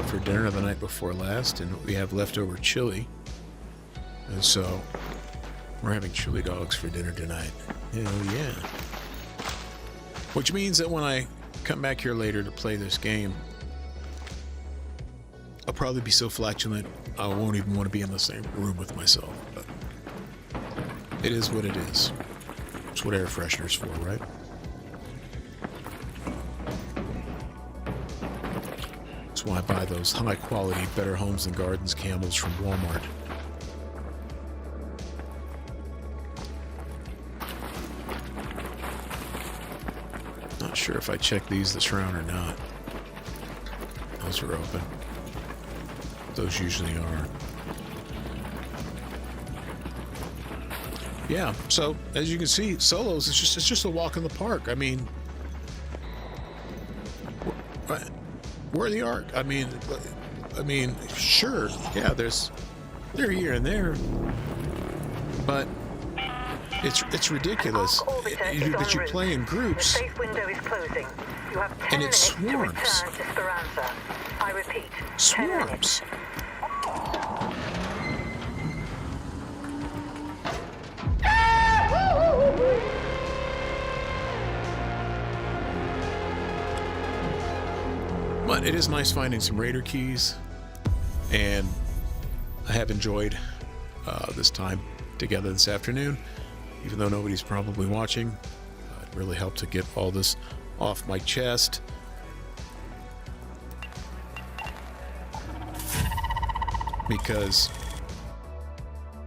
for dinner the night before last, and we have leftover chili. And so we're having chili dogs for dinner tonight. Hell yeah. Which means that when I come back here later to play this game, I'll probably be so flatulent I won't even want to be in the same room with myself. But it is what it is. It's what air freshener's for, right? That's why I buy those high-quality Better Homes and Gardens candles from Walmart. Not sure if I checked these this round or not. Those are open. Those usually are. Yeah, so as you can see, solos, it's just a walk in the park. I mean, where are the arc? I mean, sure, yeah, they're here and there, but it's ridiculous that you play in groups. The safe window is closing. You have 10 And it minutes to swarms. return to Speranza. I repeat, 10 minutes. Swarms. But it is nice finding some Raider keys, and I have enjoyed this time together this afternoon, even though nobody's probably watching. It really helped to get all this off my chest. Because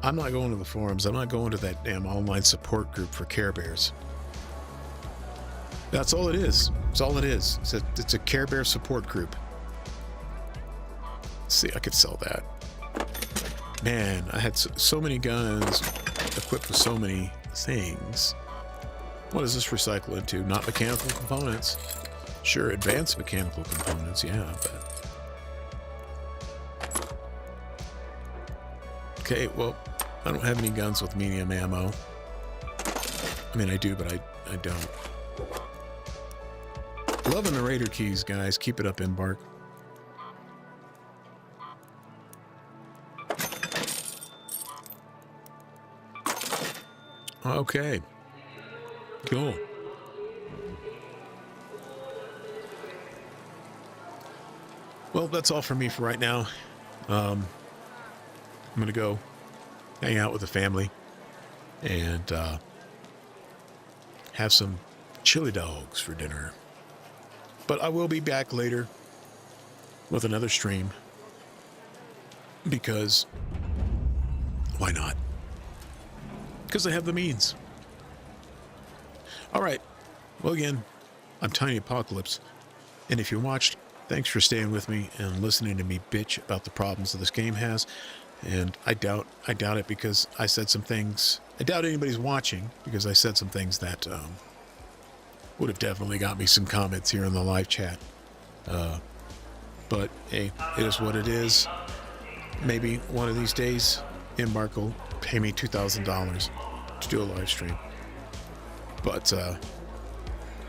I'm not going to the forums. I'm not going to that damn online support group for Care Bears. That's all it is. That's all it is. It's a Care Bear support group. Let's see, I could sell that. Man, I had so many guns equipped with so many things. What does this recycle into? Not mechanical components. Sure, advanced mechanical components, yeah, but... Okay, well, I don't have any guns with medium ammo. I mean, I do, but I don't. Loving the Raider keys, guys. Keep it up, Embark. Okay. Cool. Well, that's all for me for right now. I'm going to go hang out with the family and have some chili dogs for dinner. But I will be back later with another stream because why not? Because I have the means. All right. Well, again, I'm Tiny Apocalypse. And if you watched, thanks for staying with me and listening to me bitch about the problems that this game has. And I doubt it because I said some things. I doubt anybody's watching because I said some things that would have definitely got me some comments here in the live chat. But hey, it is what it is. Maybe one of these days, Embark will pay me $2,000 to do a live stream. But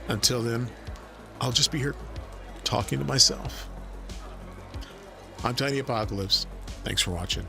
until then, I'll just be here talking to myself. I'm Tiny Apocalypse. Thanks for watching.